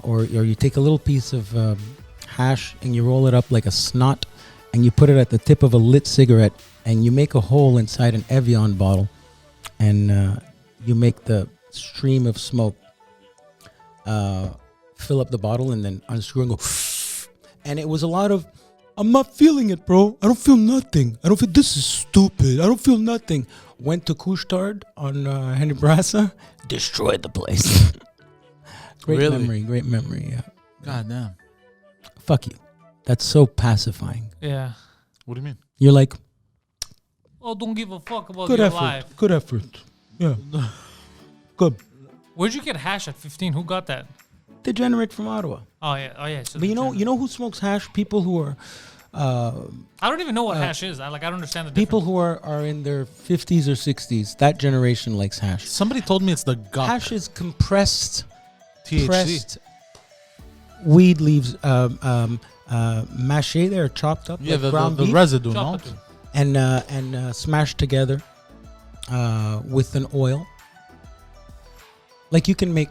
or you take a little piece of hash and you roll it up like a snot, and you put it at the tip of a lit cigarette, and you make a hole inside an Evian bottle, and you make the stream of smoke fill up the bottle and then unscrew and go. And it was a lot of, I'm not feeling it, bro. I don't feel nothing. I don't feel, this is stupid. I don't feel nothing. Went to Couche-Tard on Henry Brassa, destroyed the place. Great Really? memory, yeah. God damn. Fuck you. That's so pacifying. Yeah. What do you mean? You're like, Oh, don't give a fuck about good your effort. life. Good effort. Yeah. Good. Where'd you get hash at 15? Who got that? Degenerate from Ottawa. Oh yeah. So But you know who smokes hash? People who are I don't even know what hash is. I don't understand the people difference. who are in their 50s or 60s. That generation likes hash. Somebody told me it's the gut. Hash is compressed THC. pressed weed leaves, mâché. They're chopped up, Yeah, like ground the beef, residue, no? Chocolate. and smashed together with an oil. Like you can make,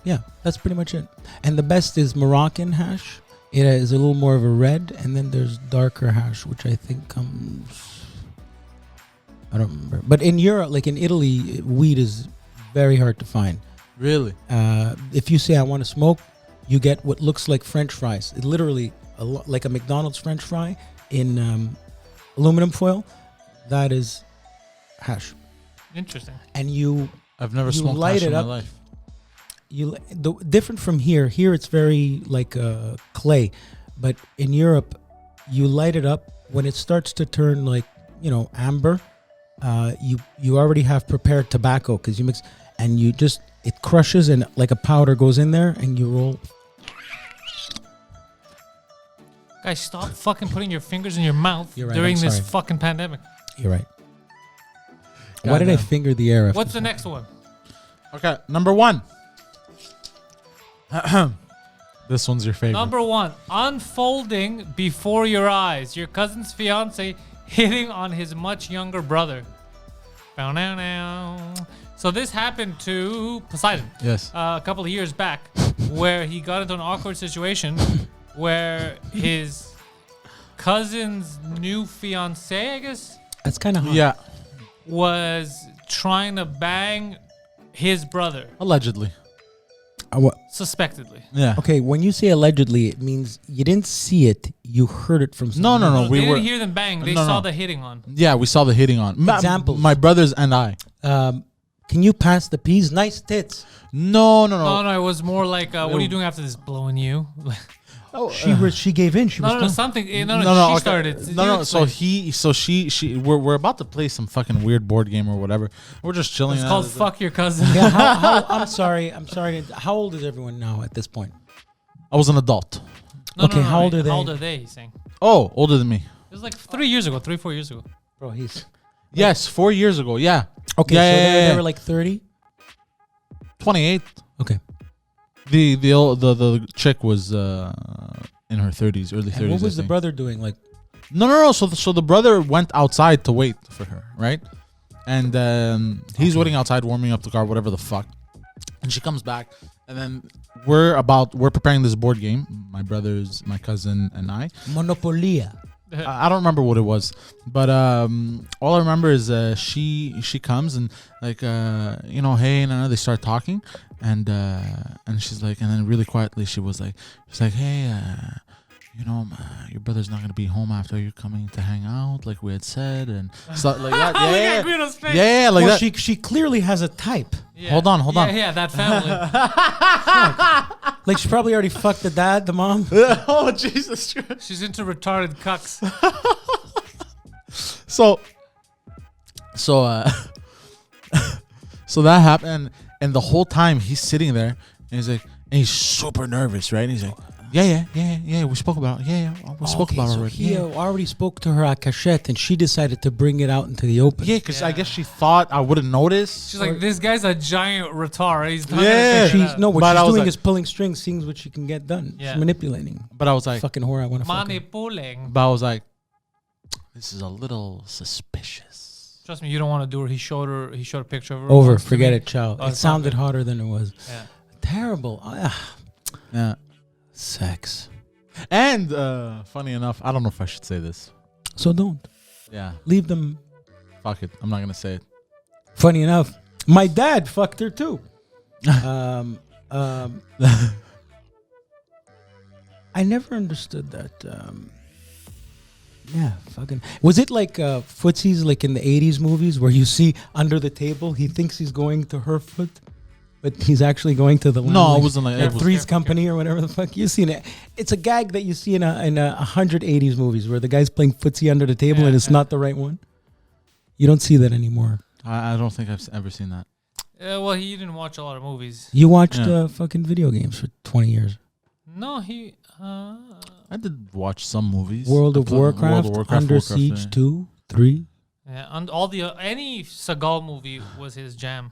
yeah, that's pretty much it. And the best is Moroccan hash. It is a little more of a red, and then there's darker hash, which I think comes, I don't remember. But in Europe, like in Italy, weed is very hard to find. Really? If you say I want to smoke, you get what looks like French fries. It literally like a McDonald's French fry in aluminum foil. That is hash, Interesting. and you I've never You smoked light hash it in my up. life. different from here. Here it's very like clay, but in Europe, you light it up when it starts to turn like amber. You already have prepared tobacco because you mix, and you just it crushes and like a powder goes in there, and you roll. Guys, stop fucking putting your fingers in your mouth You're right, during I'm this sorry. fucking pandemic. You're right. Why did I Goddamn. finger the air? After What's the smoking? next one? Okay, number 1. This one's your favorite. Number 1, unfolding before your eyes. Your cousin's fiance hitting on his much younger brother. Bow now now. So this happened to Poseidon Yes. a couple of years back, where he got into an awkward situation where his cousin's new fiance, I guess, That's kind of hot. Yeah. was trying to bang his brother, Allegedly. suspectedly. Yeah. Okay, when you say allegedly, it means you didn't see it, you heard it from No, someone. no, no. They We didn't were. hear them bang. They No, saw no. the hitting on. Yeah, we saw the hitting on. Examples. My brothers and I. Can you pass the peas? Nice tits. No, no, No, no. no, it was more like, what are you doing after this? Blowing you? She gave in. She was No, done. something. No, No, no. she Okay. started. No, You no. So explain. she. We're about to play some fucking weird board game or whatever. We're just chilling. It's out. called Fuck Your Cousin. Yeah, I'm sorry. How old is everyone now at this point? I was an adult. No, Okay, how old are they? How old are they? He's saying. Oh, older than me. It was like 3 years ago, 4 years ago. Bro, he's Yes, 4 years ago. Yeah. okay. Yeah, so yeah, they yeah. were like 30. 28. Okay. The chick was in her 30s, early 30s. And what was I the think. brother doing? Like, No. So the brother went outside to wait for her, right? And he's waiting outside, warming up the car, whatever the fuck. And she comes back, and then we're preparing this board game. My brothers, my cousin, and I. Monopolia. I don't remember what it was, but all I remember is she comes and like hey, and they start talking, and she's like, and then really quietly she's like, hey, your brother's not gonna be home after you're coming to hang out, like we had said, and stuff like that. Look Yeah, at Guido's face. yeah, like Well, that. she clearly has a type. Yeah. Hold on. Yeah, that family. Like she probably already fucked the dad, the mom. Oh Jesus Christ! She's into retarded cucks. So so that happened, and the whole time he's sitting there, and he's like, and he's super nervous, right? And he's like, yeah, we spoke about it. Yeah, we spoke about it so already. he Yeah, already spoke to her at cachette, and she decided to bring it out into the open. yeah, because I Yeah. guess she thought I wouldn't notice. She's like, this guy's a giant retard. He's not Yeah. gonna figure it She's out. no. What But I she's was doing like- is pulling strings, seeing what she can get done. Yeah. She's manipulating. But I was like, Fucking whore. I want to fuck her. Money pulling. but I was like, this is a little suspicious. Trust me, you don't want to do her. He showed a picture of her. Over. once to Forget me. it, child. Oh, It it's not sounded good. hotter than it was. Yeah. Terrible. Yeah. Sex. And funny enough, I don't know if I should say this. So don't Yeah, leave them. fuck it. I'm not gonna say it. Funny enough, my dad fucked her too. I never understood that. Yeah, fucking. Was it like footsies, like in the '80s movies, where you see under the table, he thinks he's going to her foot? but he's actually going to the No, it wasn't like it was, Three's Company or whatever the fuck. You've seen it. It's a gag that you see in 180s movies where the guy's playing footsie under the table and it's not the right one. You don't see that anymore. I don't think I've ever seen that. Well, he didn't watch a lot of movies. You watched fucking video games for 20 years. No, he. I did watch some movies. World of Warcraft, Under Warcraft, Siege 2, 3. Yeah, and all the any Seagal movie was his jam.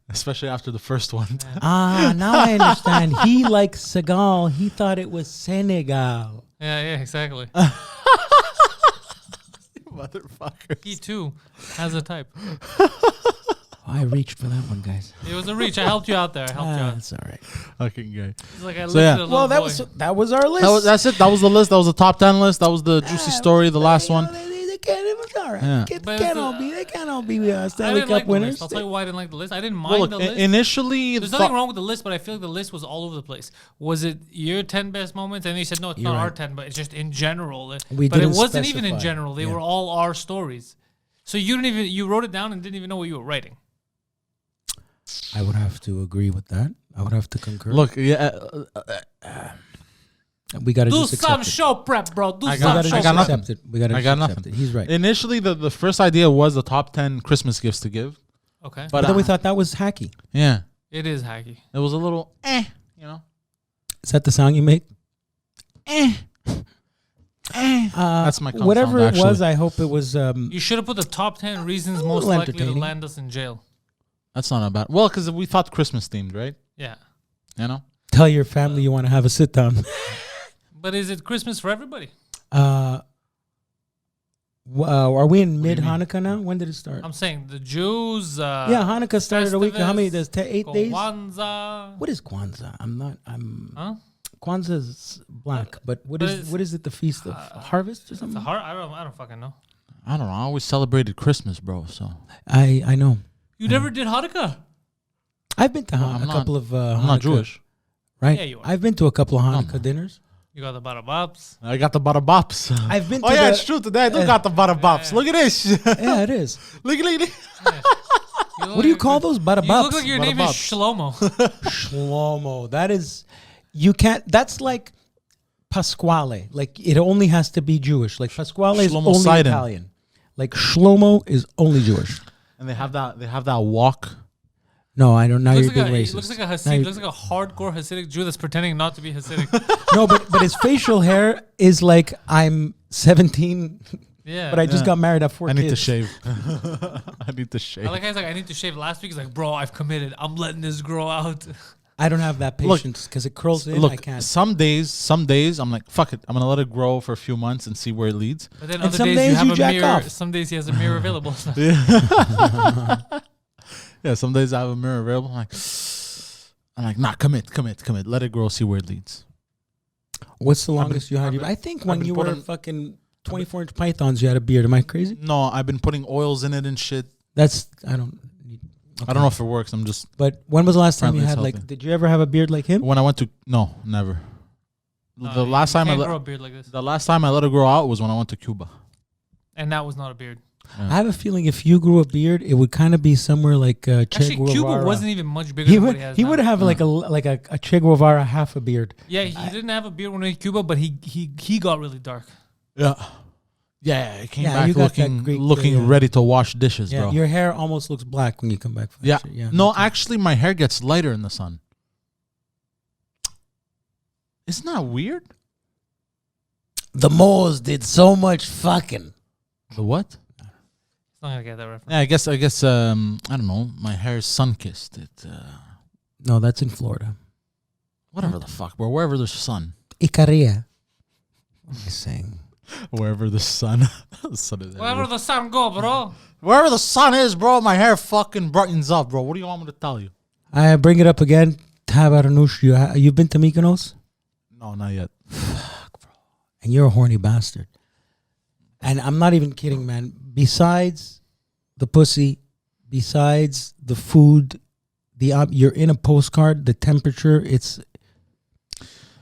Especially after the first one. Yeah. Now I understand. He likes Seagal. He thought it was Senegal. Yeah, exactly. Motherfucker. He too has a type. I reached for that one, guys. It was a reach. I helped you out there. I helped you out. That's all right. Fucking guy. It's like I So, yeah. lifted a little boy. That was our list. That's it. That was the list. That was the top 10 list. That was the juicy story, the last one. It was all right. Yeah. They can't all be I Stanley didn't Cup like the winners. list. I'll tell you why I didn't like the list. I didn't mind Well, look, the list. initially, There's nothing wrong with the list, but I feel like the list was all over the place. Was it your 10 best moments? And they said, no, it's You're not our right. 10, but it's just in general. But it didn't wasn't even in specify. general. They Yeah. were all our stories. So you wrote it down and didn't even know what you were writing. I would have to agree with that. I would have to concur. Look, yeah. we got to Do just some accept it. show prep, bro. Do I some got- show I got prep. nothing. Accept it. We got to I got accept nothing. it. He's right. Initially, the first idea was the top 10 Christmas gifts to give. Okay. But then we thought that was hacky. Yeah. It is hacky. It was a little, you know. Is that the sound you make? That's my cum whatever sound, it was. actually. I hope it was. You should have put the top 10 reasons most little likely to entertaining. land us in jail. That's not a bad. Well, because we thought Christmas themed, right? Yeah. You know? Tell your family you want to have a sit down. But is it Christmas for everybody? Are we in do you mid mean? Hanukkah now? When did it start? I'm saying the Jews. Yeah, Hanukkah started a week. How many? There's 8 days. Kwanzaa. What is Kwanzaa? Huh? Kwanzaa is black, but but what is it? The feast of harvest or It's something? a hard. I don't fucking know. I don't know. I always celebrated Christmas, bro. So I know. You never did Hanukkah. I've been to I'm a not- couple of. I'm not Hanukkah, Jewish. right? Yeah, you are. I've been to a couple of Hanukkah man. dinners. You got the barabbas. I got the barabbas. I've been. Oh to yeah, the, it's true. Today I do got the barabbas. yeah. Look at this. Yeah, it is. look. What do you call those? You Barababs. look like your name is Barababs. Shlomo. Shlomo. That is. You can't. That's like Pasquale. Like it only has to be Jewish. Like Pasquale is Shlomo only Sidon. Italian. Like Shlomo is only Jewish. And they have that walk. No, I don't. Now Looks you're being like racist. He looks like a Now Hasid. you're- Looks like a hardcore Hasidic Jew that's pretending not to be Hasidic. no, but his facial hair is like I'm 17, Yeah. but I just Yeah. got married at 4 I need to kids. shave. I need to shave. I like how he's like, I need to shave. Last week he's like, bro, I've committed. I'm letting this grow out. I don't have that Look, patience because it curls in. I Look, can't. some days I'm like, fuck it. I'm gonna let it grow for a few months and see where it leads. But then And other some days days you have you a jack mirror. off. Some days he has a mirror available. Yeah, some days I have a mirror available. I'm like, nah, commit. Let it grow, see where it leads. What's the I've been- longest you had? I've been- I think I've when been you were putting- fucking 24-inch pythons, you had a beard. Am I crazy? No, I've been putting oils in it and shit. That's I don't. Need, I don't know if it works. I'm just But when was the last time you Apparently had it's like? healthy. Did you ever have a beard like him? when I went to never. The last time grow a beard like this. the last time I let it grow out was when I went to Cuba. And that was not a beard. I have a feeling if you grew a beard, it would kind of be somewhere like Che Actually, Guevara. Cuba wasn't even much bigger He than would what he has he now. would have like a Che Guevara half a beard. Yeah, he didn't have a beard when he was in Cuba, but he got really dark. Yeah. Yeah, it came Yeah, back you got that looking Greek, yeah. ready to wash dishes, Yeah, bro. your hair almost looks black when you come back. From Yeah. that shit. Yeah. No, actually, my hair gets lighter in the sun. Isn't that weird? The moles did so much fucking. The what? It's not gonna get that reference. Yeah, I guess. I don't know. My hair is sun kissed. No, that's in Florida. Whatever the fuck, bro. Wherever there's sun. Icaria. What am I saying? Wherever the sun. The sun is Wherever everywhere. the sun go, bro. Wherever the sun is, bro. My hair fucking brightens up, bro. What do you want me to tell you? I bring it up again. Tabarnush, you've been to Mykonos? No, not yet. And you're a horny bastard. And I'm not even kidding, man. Besides the pussy, besides the food, you're in a postcard, the temperature, it's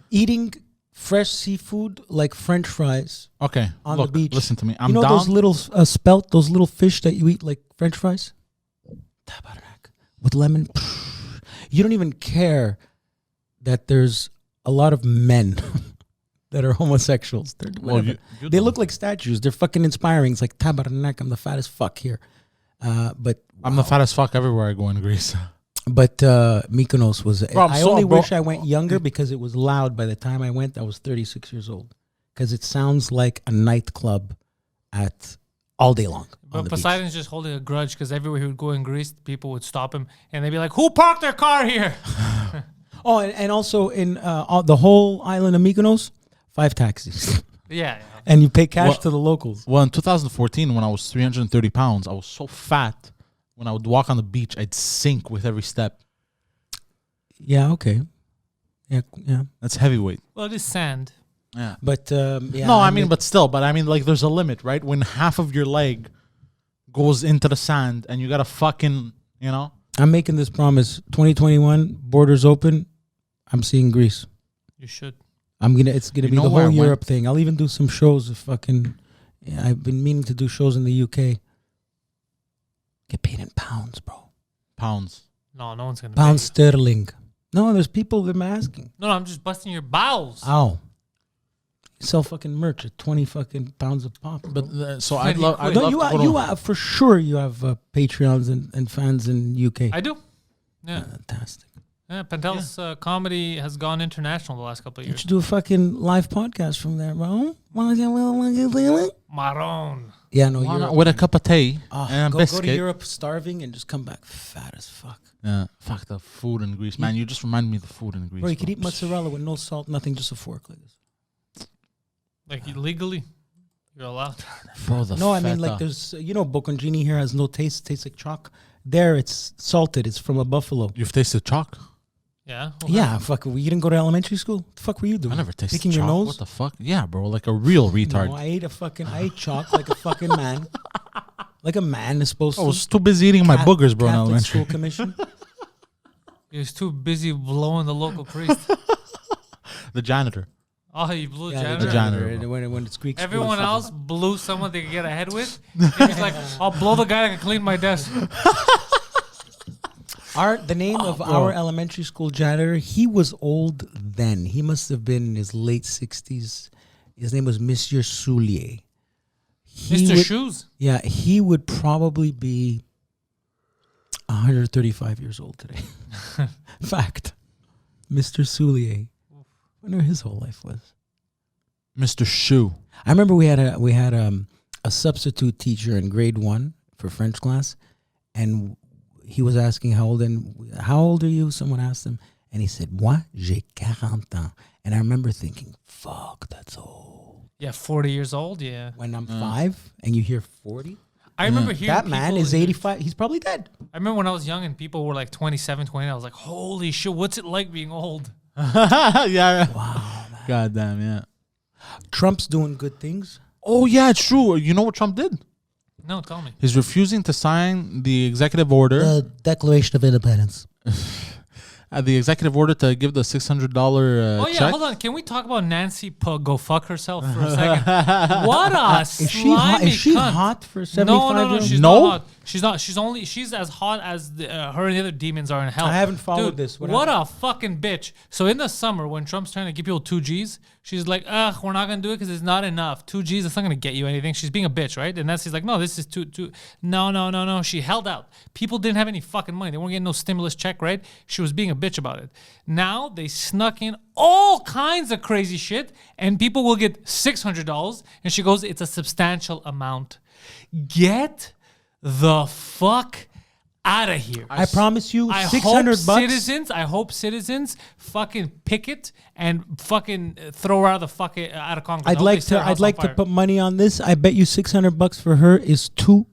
eating fresh seafood like French fries Okay. on Look, the beach. listen to me. I'm you know down. those little spelt, those little fish that you eat like French fries? Tabarak. With lemon. you don't even care that there's a lot of men that are homosexuals. They're whatever. They look like statues. They're fucking inspiring. It's like, Tabarnak, I'm the fattest fuck here. But I'm the fattest fuck everywhere I go in Greece. But Mykonos was... Bro, I only wish I went younger because it was loud. By the time I went, I was 36 years old. Because it sounds like a nightclub at all day long. But Poseidon's just holding a grudge because everywhere he would go in Greece, people would stop him and they'd be like, "Who parked their car here?" Oh, and also in the whole island of Mykonos, 5 taxis. Yeah. And you pay cash to the locals. Well, in 2014, when I was 330 pounds, I was so fat. When I would walk on the beach, I'd sink with every step. Yeah, okay. Yeah. That's heavyweight. Well, it is sand. Yeah. But, yeah. No, I mean, like, there's a limit, right? When half of your leg goes into the sand and you got to fucking, you know? I'm making this promise. 2021, borders open. I'm seeing Greece. You should. It's gonna be the whole Europe thing. I'll even do some shows of I've been meaning to do shows in the UK. Get paid in pounds, bro. Pounds. No one's gonna. Pounds sterling. No, there's people that I'm asking. No, I'm just busting your bowels. Ow. Sell fucking merch at 20 fucking pounds a pop. But so I'd love. You have for sure. You have Patreons and fans in UK. I do. Yeah. Fantastic. Yeah, Pantelis comedy has gone international the last couple of You years. should do a fucking live podcast from there, bro. Maroon. Yeah, no, Europe. With a cup of tea and a go biscuit. to Europe starving and just come back fat as fuck. Yeah, fuck the food in Greece, man. You just remind me of the food in Greece. Bro, you could eat mozzarella with no salt, nothing, just a fork like this. Like legally, you're allowed. No, I mean like there's bocconcini here has no taste. Tastes like chalk. There it's salted. It's from a buffalo. You've tasted chalk? Yeah. Yeah. Fuck. You didn't go to elementary school. What the fuck were you doing? I never tasted Picking chalk. your nose. What the fuck? Yeah, bro. Like a real retard. No, I ate chalk like a fucking man. Like a man is supposed to. I was too busy eating my boogers, bro. In Catholic elementary School Commission. He was too busy blowing the local priest. The janitor. Oh, you blew janitor? The janitor. When it's Greek. Everyone else blew someone they could get ahead with. He's like, I'll blow the guy that can clean my desk. The name of our elementary school janitor, he was old then. He must have been in his late 60s. His name was Monsieur Soulier. Mr. Shoes? Yeah, he would probably be 135 years old today. Fact. Mr. Soulier. I wonder his whole life was. Mr. Shoe. I remember we had a substitute teacher in grade 1 for French class, and he was asking how old are you? Someone asked him, and he said, "Moi, j'ai 40 ans." And I remember thinking, "Fuck, that's old." Yeah, 40 years old. Yeah. When I'm 5 and you hear 40, I remember hearing that man people is 85. He's probably dead. I remember when I was young and people were like 27, 28. I was like, holy shit, what's it like being old? Yeah. Wow. Man. God damn, yeah. Trump's doing good things. Oh, yeah, it's true. You know what Trump did? No, tell me. He's refusing to sign the executive order. The Declaration of Independence. The executive order to give the $600 oh, yeah, check. hold on. Can we talk about Nancy go fuck herself for a second? What a slimy Is she cunt. hot for 75 No, years old? she's not hot. She's not. She's as hot as her and the other demons are in hell. I haven't followed Dude, this. What a fucking bitch. So in the summer, when Trump's trying to give people 2 Gs, she's like, ugh, we're not going to do it because it's not enough. 2 Gs, that's not going to get you anything. She's being a bitch, right? And she's like, no, this is too. No. She held out. People didn't have any fucking money. They weren't getting no stimulus check, right? She was being a bitch about it. Now they snuck in all kinds of crazy shit and people will get $600 and she goes, it's a substantial amount. Get the fuck out of here. I promise you, I $600. hope citizens fucking picket and fucking throw her out of Congress. I'd like to put money on this. I bet you $600 for her is 2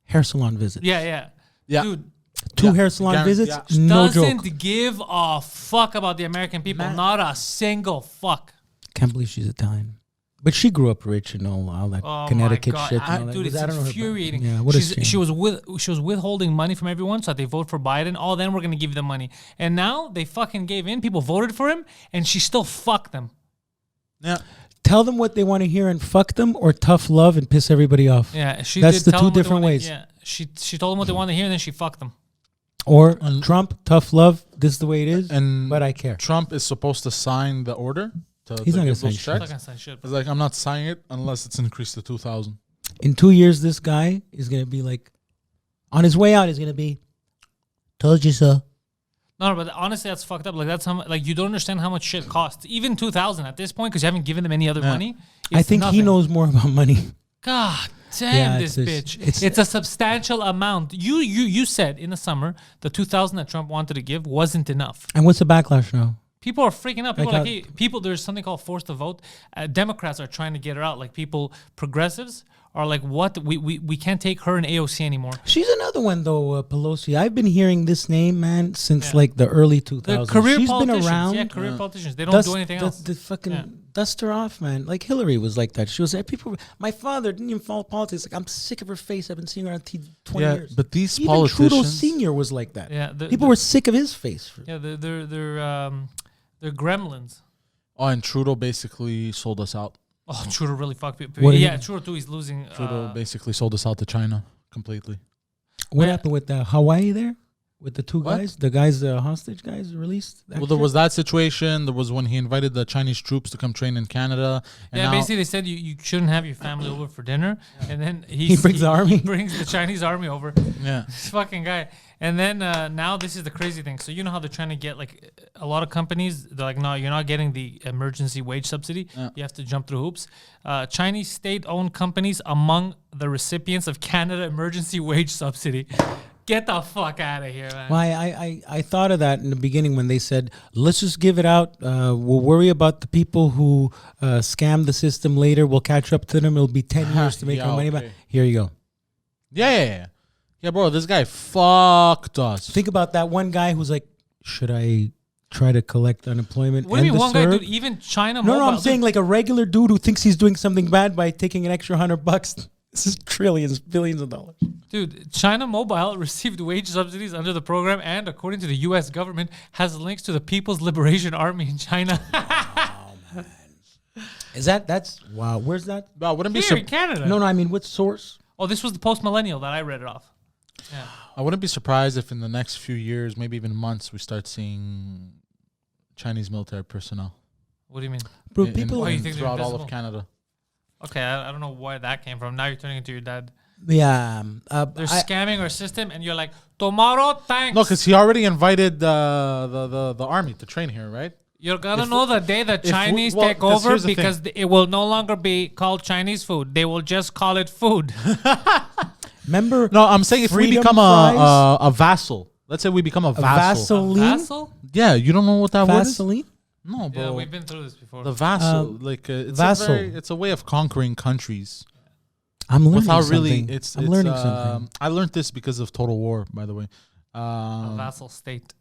hair salon visits. Yeah. Dude, 2 hair salon visits, yeah. no Doesn't joke. give a fuck about the American people. Not a single fuck. Can't believe she's Italian. But she grew up rich and all that Connecticut shit. And all that. Dude, it's infuriating. Yeah, what a shame. She was withholding money from everyone so that they vote for Biden. Oh, then we're going to give you the money. And now they fucking gave in. People voted for him and she still fucked them. Yeah. Tell them what they want to hear and fuck them, or tough love and piss everybody off. Yeah, That's the 2 different ways. Yeah, she told them what they wanted to hear and then she fucked them. Or Trump, tough love. This is the way it is. But I care. Trump is supposed to sign the order. He's not going to give sign those shit. checks. Not gonna sign shit. It's like, I'm not signing it unless it's increased to 2,000. In 2 years, this guy is going to be like, on his way out, he's going to be, told you so. No, but honestly, that's fucked up. Like that's how you don't understand how much shit costs. Even 2,000 at this point, because you haven't given them any other money. I think he knows more about money. God damn, this bitch! It's a substantial amount. You said in the summer the 2,000 that Trump wanted to give wasn't enough. And what's the backlash now? People are freaking out. People Like are like, hey, people. There's something called forced to vote. Democrats are trying to get her out. Like people, progressives are like, what? We can't take her in AOC anymore. She's another one though, Pelosi. I've been hearing this name, man, since like the early 2000s. The career She's been politicians. around. Yeah, career politicians. They don't do anything else. The fucking dust her off, man. Like Hillary was like that. She was like, people. My father didn't even follow politics. Like I'm sick of her face. I've been seeing her on TV 20 years. But these Even politicians, Trudeau Senior was like that. Yeah, people were sick of his face. Yeah, they're gremlins. Oh, and Trudeau basically sold us out. Oh, Trudeau really fucked people. What Yeah, Trudeau too. He's losing. Trudeau basically sold us out to China completely. What happened with Hawaii there? With the two What? guys? The guys, the hostage guys released? Well, there was that situation. There was when he invited the Chinese troops to come train in Canada. And Yeah, now, basically they said you shouldn't have your family over for dinner, and then He brings the army? He brings the Chinese army over. yeah. This fucking guy. And then now this is the crazy thing. So you know how they're trying to get like a lot of companies. They're like, no, you're not getting the emergency wage subsidy. Yeah. You have to jump through hoops. Chinese state-owned companies among the recipients of Canada emergency wage subsidy. Get the fuck out of here, man. Well, I thought of that in the beginning when they said, let's just give it out. We'll worry about the people who scam the system later. We'll catch up to them. It'll be 10 years to make our money back. Here you go. Yeah. Yeah, bro, this guy fucked us. Think about that one guy who's like, should I try to collect unemployment? What do you mean one guy, serve? dude? Even China No, Mobile. I'm saying like a regular dude who thinks he's doing something bad by taking an extra $100. This is trillions, billions of dollars. Dude, China Mobile received wage subsidies under the program and, according to the U.S. government, has links to the People's Liberation Army in China. Is that's wow? Where's that? But wouldn't be Here in Canada. No, I mean, what source? Oh, this was the Post-Millennial that I read it off. Yeah. I wouldn't be surprised if in the next few years, maybe even months, we start seeing Chinese military personnel. What do you mean? Bro, people. you think they're throughout all invisible? of Canada. Okay, I don't know where that came from. Now you're turning into your dad. Yeah. They're scamming our system, and you're like, tomorrow, thanks. No, because he already invited the army to train here, right? You're gonna know the day the Chinese well, take 'cause over here's the because it will no longer be called Chinese food. They will just call it food. Remember? No, I'm saying if we Freedom become fries? a vassal. Let's say we become a vassal. Vaseline? Vassal? Yeah, you don't know what that word is? Vaseline? No, bro. Yeah, we've been through this before. The vassal, it's vassal. it's a way of conquering countries I'm learning without something. really. I'm learning something. I learned this because of Total War, by the way. A vassal state.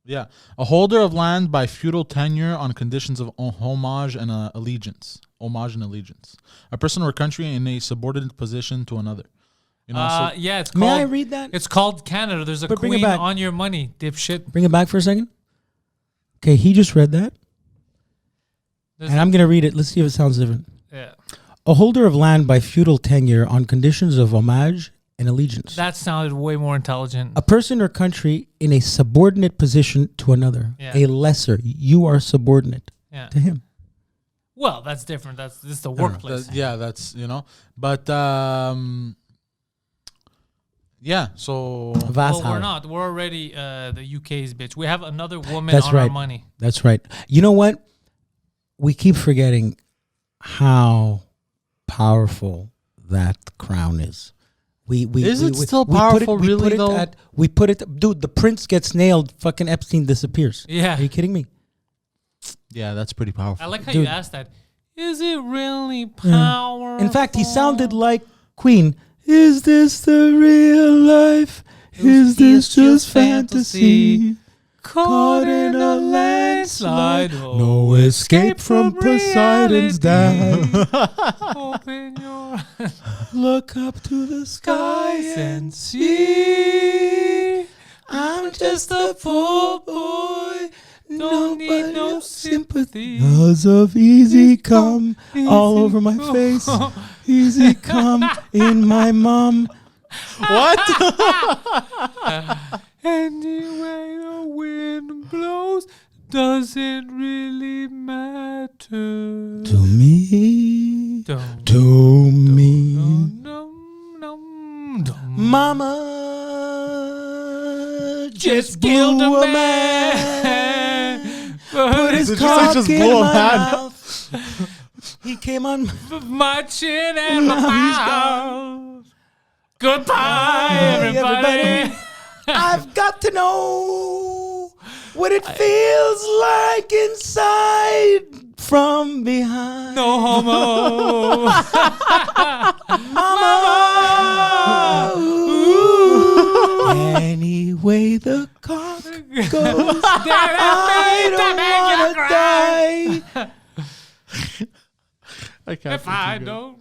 Yeah, a holder of land by feudal tenure on conditions of homage and allegiance. Homage and allegiance. A person or country in a subordinate position to another. You know, Yeah, it's called. May I read that? It's called Canada. There's a But bring it queen back. on your money, dipshit. Bring it back for a second. Okay, he just read that. There's And I'm going to read it. Let's see if it sounds different. yeah, A holder of land by feudal tenure on conditions of homage and allegiance. that sounded way more intelligent. A person or country in a subordinate position to another. Yeah. A lesser. You are subordinate Yeah. to him. Well, that's different. This is the so workplace. that's but yeah. So Vassal. Well, we're not. We're already the UK's bitch. We have another woman That's on our right. money. That's right. You know what? We keep forgetting how powerful that crown is. Is it still we put powerful, we really, put it though? we put it, dude. The prince gets nailed. Fucking Epstein disappears. Yeah. Are you kidding me? yeah, that's pretty powerful. I like how Dude. you asked that. Is it really powerful? In fact, he sounded like Queen. Is this the real life? Is this just fantasy? Caught in a landslide. No escape from Poseidon's dam. Open your Look up to the skies and see. I'm just a poor boy. Don't need no sympathy. Cause of easy come all over my face. Easy come in my mum. What? Anyway, the wind blows doesn't really matter. To me. Dum, To me. dum, dum, dum. Mama just killed a man. Put his Did you say cock just in blow a my man? mouth. He came on. My chin and my mouth. Goodbye, everybody. I've got to know what it feels like inside from behind. No homo. Mama. Ooh. Anyway, the cock goes. I don't wanna die. I can't If I don't.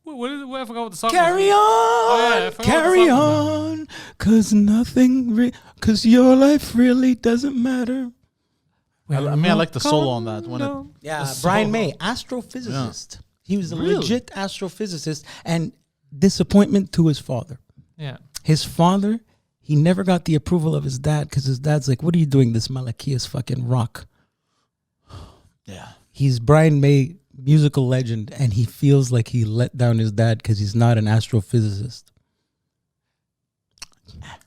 What is it? I forgot what the song Carry was. on, I forgot carry what the song on, cause nothing, cause your life really doesn't matter. I like the solo on that. When it, Yeah, The Brian solo. May, astrophysicist. He was a Really? legit astrophysicist, and disappointment to his father. Yeah. His father, he never got the approval of his dad because his dad's like, "What are you doing, this Malachias fucking rock?" yeah. He's Brian May, musical legend, and he feels like he let down his dad because he's not an astrophysicist.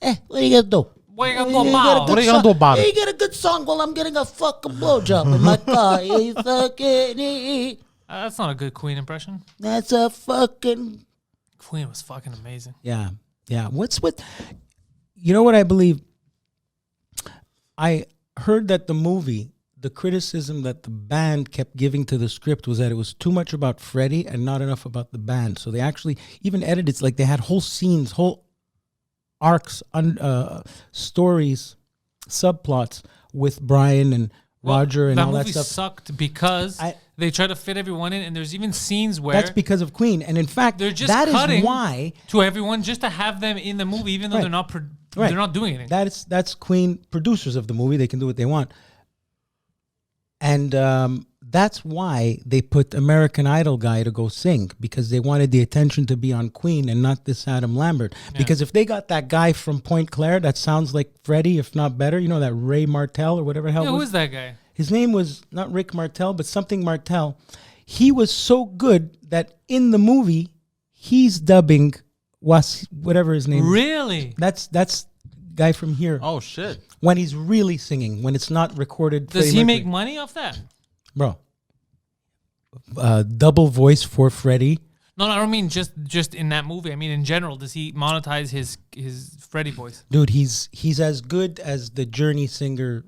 What are you gonna do? What you gonna You do got a about? good What are you gonna do about song- it? You get a good song while I'm getting a fucking blowjob in my car. You fucking, That's not a good Queen impression. that's a fucking. Queen was fucking amazing. Yeah, yeah. What's with? You know what I believe? I heard that the movie, the criticism that the band kept giving to the script was that it was too much about Freddie and not enough about the band. So they actually even edited. It's like they had whole scenes, whole arcs, stories, subplots with Brian and Roger and that all that movie stuff. sucked because they try to fit everyone in, and there's even scenes where That's because of Queen, and in fact, they're just that is cutting why to everyone just to have them in the movie, even though Right. they're not Right. they're not doing anything. that's Queen, producers of the movie. They can do what they want, and that's why they put American Idol guy to go sing, because they wanted the attention to be on Queen and not this Adam Lambert. Because if they got that guy from Point Claire that sounds like Freddie, if not better, you know, that Ray Martell or whatever the hell Yeah, it who was. is that guy? His name was not Rick Martell, but something Martell. He was so good that in the movie, he's dubbing whatever his name is. Really? That's guy from here. Oh shit. When he's really singing, when it's not recorded. Does Freddie he Mercury. make money off that? Bro, double voice for Freddie. No, I don't mean just in that movie. I mean in general. Does he monetize his Freddie voice? Dude, he's as good as the Journey singer.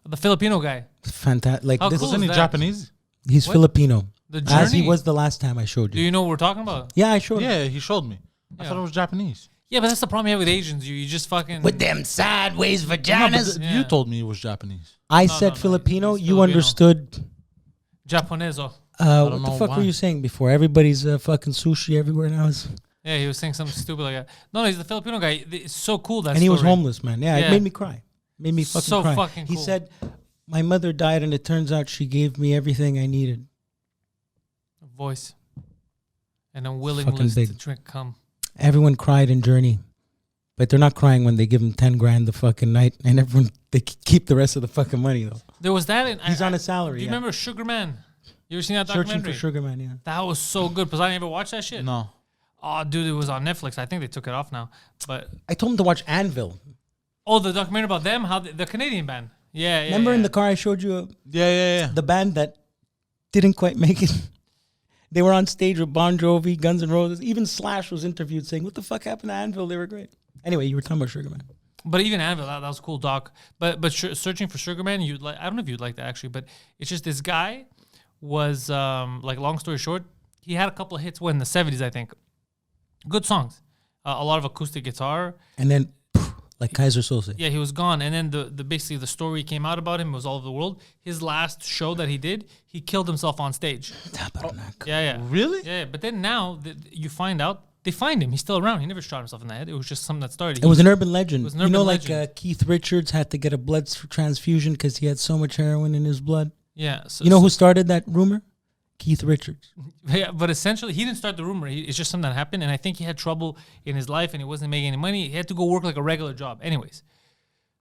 The Filipino guy. Fantastic. Like How this, cool Isn't he that? Japanese? he's What? Filipino. The As he Journey? was the last time I showed Do you. you know what we're talking about? Yeah, I showed you. Yeah, he showed me. I Yeah. thought it was Japanese. Yeah, but that's the problem you have with Asians. You just fucking With them sideways No, but vaginas. you Yeah. told me it was Japanese. I No, said no, Filipino. he's You Filipino. understood. Japoneso. What don't the know fuck why. were you saying before? Everybody's fucking sushi everywhere now. Yeah, he was saying something stupid like that. No, he's the Filipino guy. It's so cool that And he was story. homeless, man. Yeah, Yeah. it made me cry. Made me fucking So cry. fucking He cool. said, my mother died and it turns out she gave me everything I needed. Voice. And a willing Fucking list to big. drink cum. Everyone cried in Journey. But they're not crying when they give him 10 grand the fucking night, and everyone, they keep the rest of the fucking money, though. There was that. In, He's on a salary, Do you yeah. remember Sugar Man? You ever seen that Searching documentary? for Sugar Man, yeah. That was so good. Poseidon, you ever watch that shit? No. Oh, dude, it was on Netflix. I think they took it off now. But I told him to watch Anvil. oh, the documentary about them, how the Canadian band. Yeah, yeah. Remember in yeah. the car I showed you Yeah. the band that didn't quite make it? They were on stage with Bon Jovi, Guns N' Roses. Even Slash was interviewed saying, what the fuck happened to Anvil? They were great. Anyway, you were talking about Sugar Man. But even Anvil, that was a cool doc. But searching for Sugar Man, you'd like. I don't know if you'd like that actually, but it's just this guy was like, long story short, he had a couple of hits in the 70s, I think. Good songs, a lot of acoustic guitar. And then, like Kaiser Sose. Yeah, he was gone, and then the basically the story came out about him. It was all over the world. His last show that he did, he killed himself on stage. Yeah. Really? Yeah, but then now you find out. They find him. He's still around. He never shot himself in the head. It was just something that started. It was an urban legend. was an You know, urban like legend. Keith Richards had to get a blood transfusion because he had so much heroin in his blood. Yeah. So, You know who started that rumor? Keith Richards. Yeah, but essentially, he didn't start the rumor. It's just something that happened, and I think he had trouble in his life, and he wasn't making any money. He had to go work like a regular job. Anyways,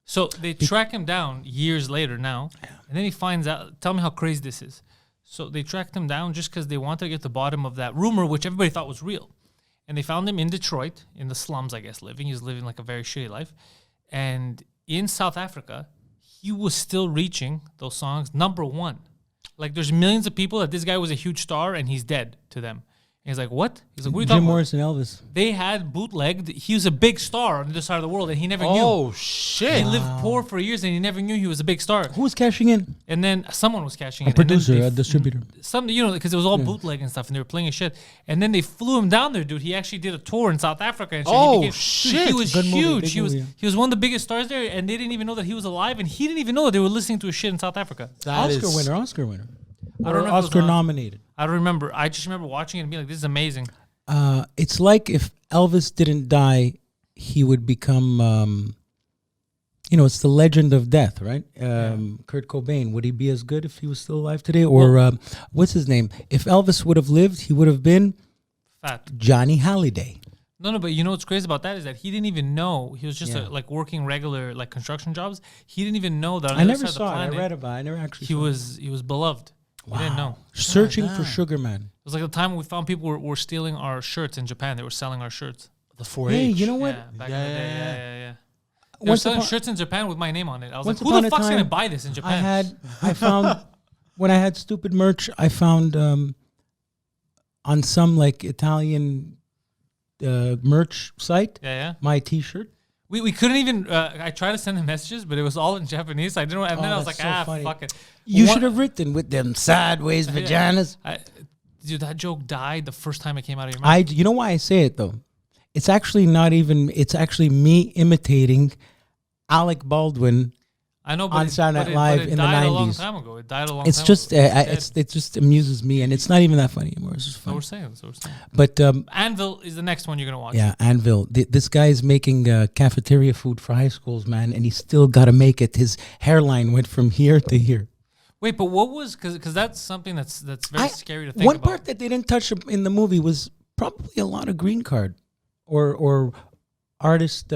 so they track him down years later now, and then he finds out. Tell me how crazy this is. So they tracked him down just because they wanted to get to the bottom of that rumor, which everybody thought was real. And they found him in Detroit, in the slums, I guess, living. He was living like a very shitty life. And in South Africa, he was still reaching those songs #1. Like, there's millions of people that this guy was a huge star and he's dead to them. And he's like, what? He's like, what are you talking Jim about? Morrison, Elvis. They had bootlegged. He was a big star on this side of the world and he never knew. Oh, shit. He lived poor for years and he never knew he was a big star. Who was cashing in? And then someone was cashing in. A producer, a distributor. Some, because it was all bootleg and stuff, and they were playing his shit. And then they flew him down there, dude. He actually did a tour in South Africa. And shit. Oh, shit. He was Good movie, huge. big He was movie. he was one of the biggest stars there, and they didn't even know that he was alive, and he didn't even know that they were listening to his shit in South Africa. Oscar winner. I don't know if it was Oscar nominated. I don't remember. I just remember watching it and being like, "This is amazing." It's like if Elvis didn't die, he would become, it's the legend of death, right? Kurt Cobain, would he be as good if he was still alive today? Or what's his name? If Elvis would have lived, he would have been Fat. Johnny Halliday. No, but you know what's crazy about that is that he didn't even know. He was just like working regular like construction jobs. He didn't even know that on the I other never side of the saw it. I planet, read about it. I never actually he saw was beloved. He didn't know. Searching for Sugar Man. It was like the time we found people were stealing our shirts in Japan. They were selling our shirts. The 4H. Hey, you know what? Yeah, back in the day. Yeah. They were Once selling upon- shirts in Japan with my name on it. I was like, Once who upon the a fuck's time, gonna buy this in Japan? I found when I had stupid merch, I found on some like Italian merch site Yeah. my T-shirt. We couldn't even. I tried to send him messages, but it was all in Japanese. I didn't. And then I was like, that's so funny. fuck it. You One- should have written with them sideways vaginas. Dude, that joke died the first time it came out of your mouth. You know why I say it though? It's actually not even. It's actually me imitating Alec Baldwin. I know, but on Saturday Night Live in the died a long 90s. time ago. It died a long It's time just ago. it just amuses me, and it's not even that funny anymore. It's just So we're fun. saying. But Anvil is the next one you're gonna watch. yeah, Anvil. This guy's making cafeteria food for high schools, man, and he's still got to make it. His hairline went from here to here. Wait, but what was because that's something that's very scary to think One about. part that they didn't touch in the movie was probably a lot of green card or artist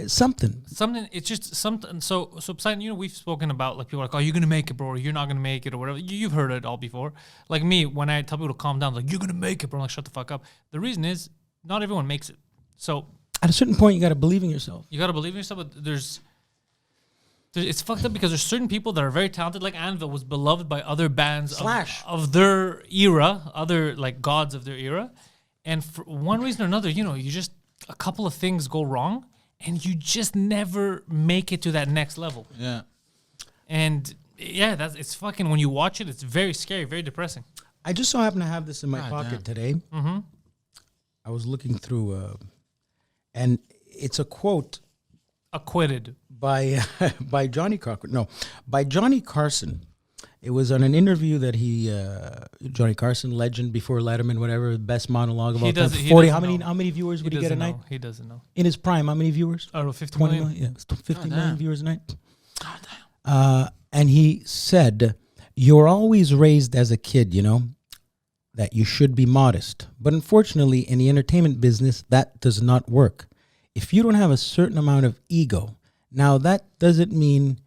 something. It's just something. So Poseidon, we've spoken about like people are like, oh, you're gonna make it, bro, or you're not gonna make it, or whatever. You've heard it all before. Like me, when I tell people to calm down, like you're gonna make it, bro. I'm like, shut the fuck up. The reason is not everyone makes it. So At a certain point, you got to believe in yourself. you gotta believe in yourself. But it's fucked up because there's certain people that are very talented. Like Anvil was beloved by other bands of their era, other like gods of their era, and for one reason or another, you just a couple of things go wrong. And you just never make it to that next level. Yeah. And yeah, it's fucking, when you watch it, it's very scary, very depressing. I just so happen to have this in my damn. pocket today. Mm-hmm. I was looking through, and it's a quote Acquitted. by Johnny Cochran. No, by Johnny Carson. It was on an interview that Johnny Carson, legend before Letterman, whatever, best monologue of all time. 40. How many viewers would he get a night? He doesn't know. In his prime, how many viewers? I don't know, 50 20 million? million. Yeah, 50 million viewers a night. And he said, "You're always raised as a kid, that you should be modest. But unfortunately, in the entertainment business, that does not work. If you don't have a certain amount of ego, now that doesn't mean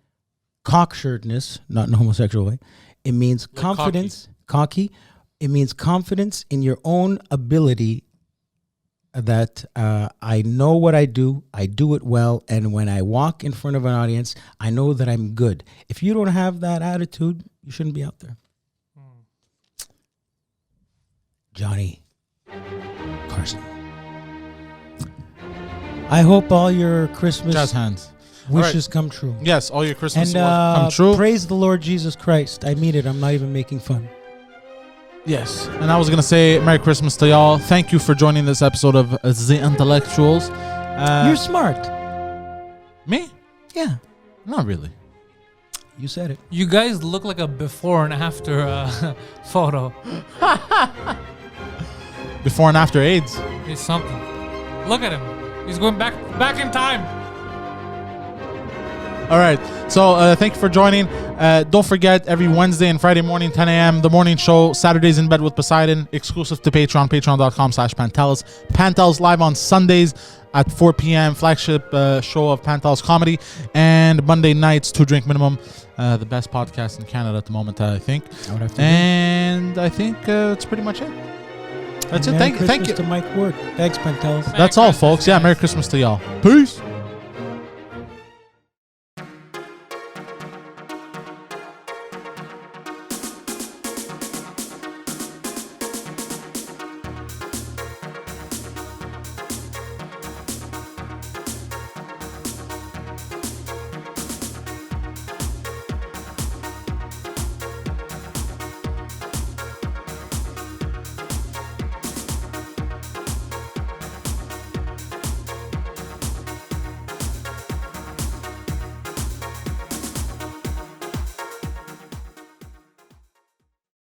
cocksuredness, not in a homosexual way. It means confidence, cocky. It means confidence in your own ability that I know what I do it well, and when I walk in front of an audience, I know that I'm good. If you don't have that attitude, you shouldn't be out there." Johnny Carson. I hope all your Christmas Jazz hands. wishes come true. Yes, all your Christmas And come true. praise the Lord Jesus Christ. I mean it. I'm not even making fun. Yes. And I was going to say Merry Christmas to y'all. Thank you for joining this episode of The Intellectuals. You're smart. Me? Yeah, Not really. you said it. You guys look like a before and after photo. Before and after AIDS. It's something. Look at him. He's going back in time. All right. So thank you for joining. Don't forget, every Wednesday and Friday morning, 10 a.m., the morning show, Saturdays in Bed with Poseidon, exclusive to Patreon, patreon.com/Pantelis. Pantelis live on Sundays at 4 p.m., flagship show of Pantelis Comedy. And Monday nights, 2 drink minimum. The best podcast in Canada at the moment, I think. I would have to And I think that's pretty much it. That's it. Merry Thank you. Christmas to Mike Ward. Thanks, Pantelis. That's all, Christmas, folks. Yeah, guys. Merry Christmas to y'all. Peace.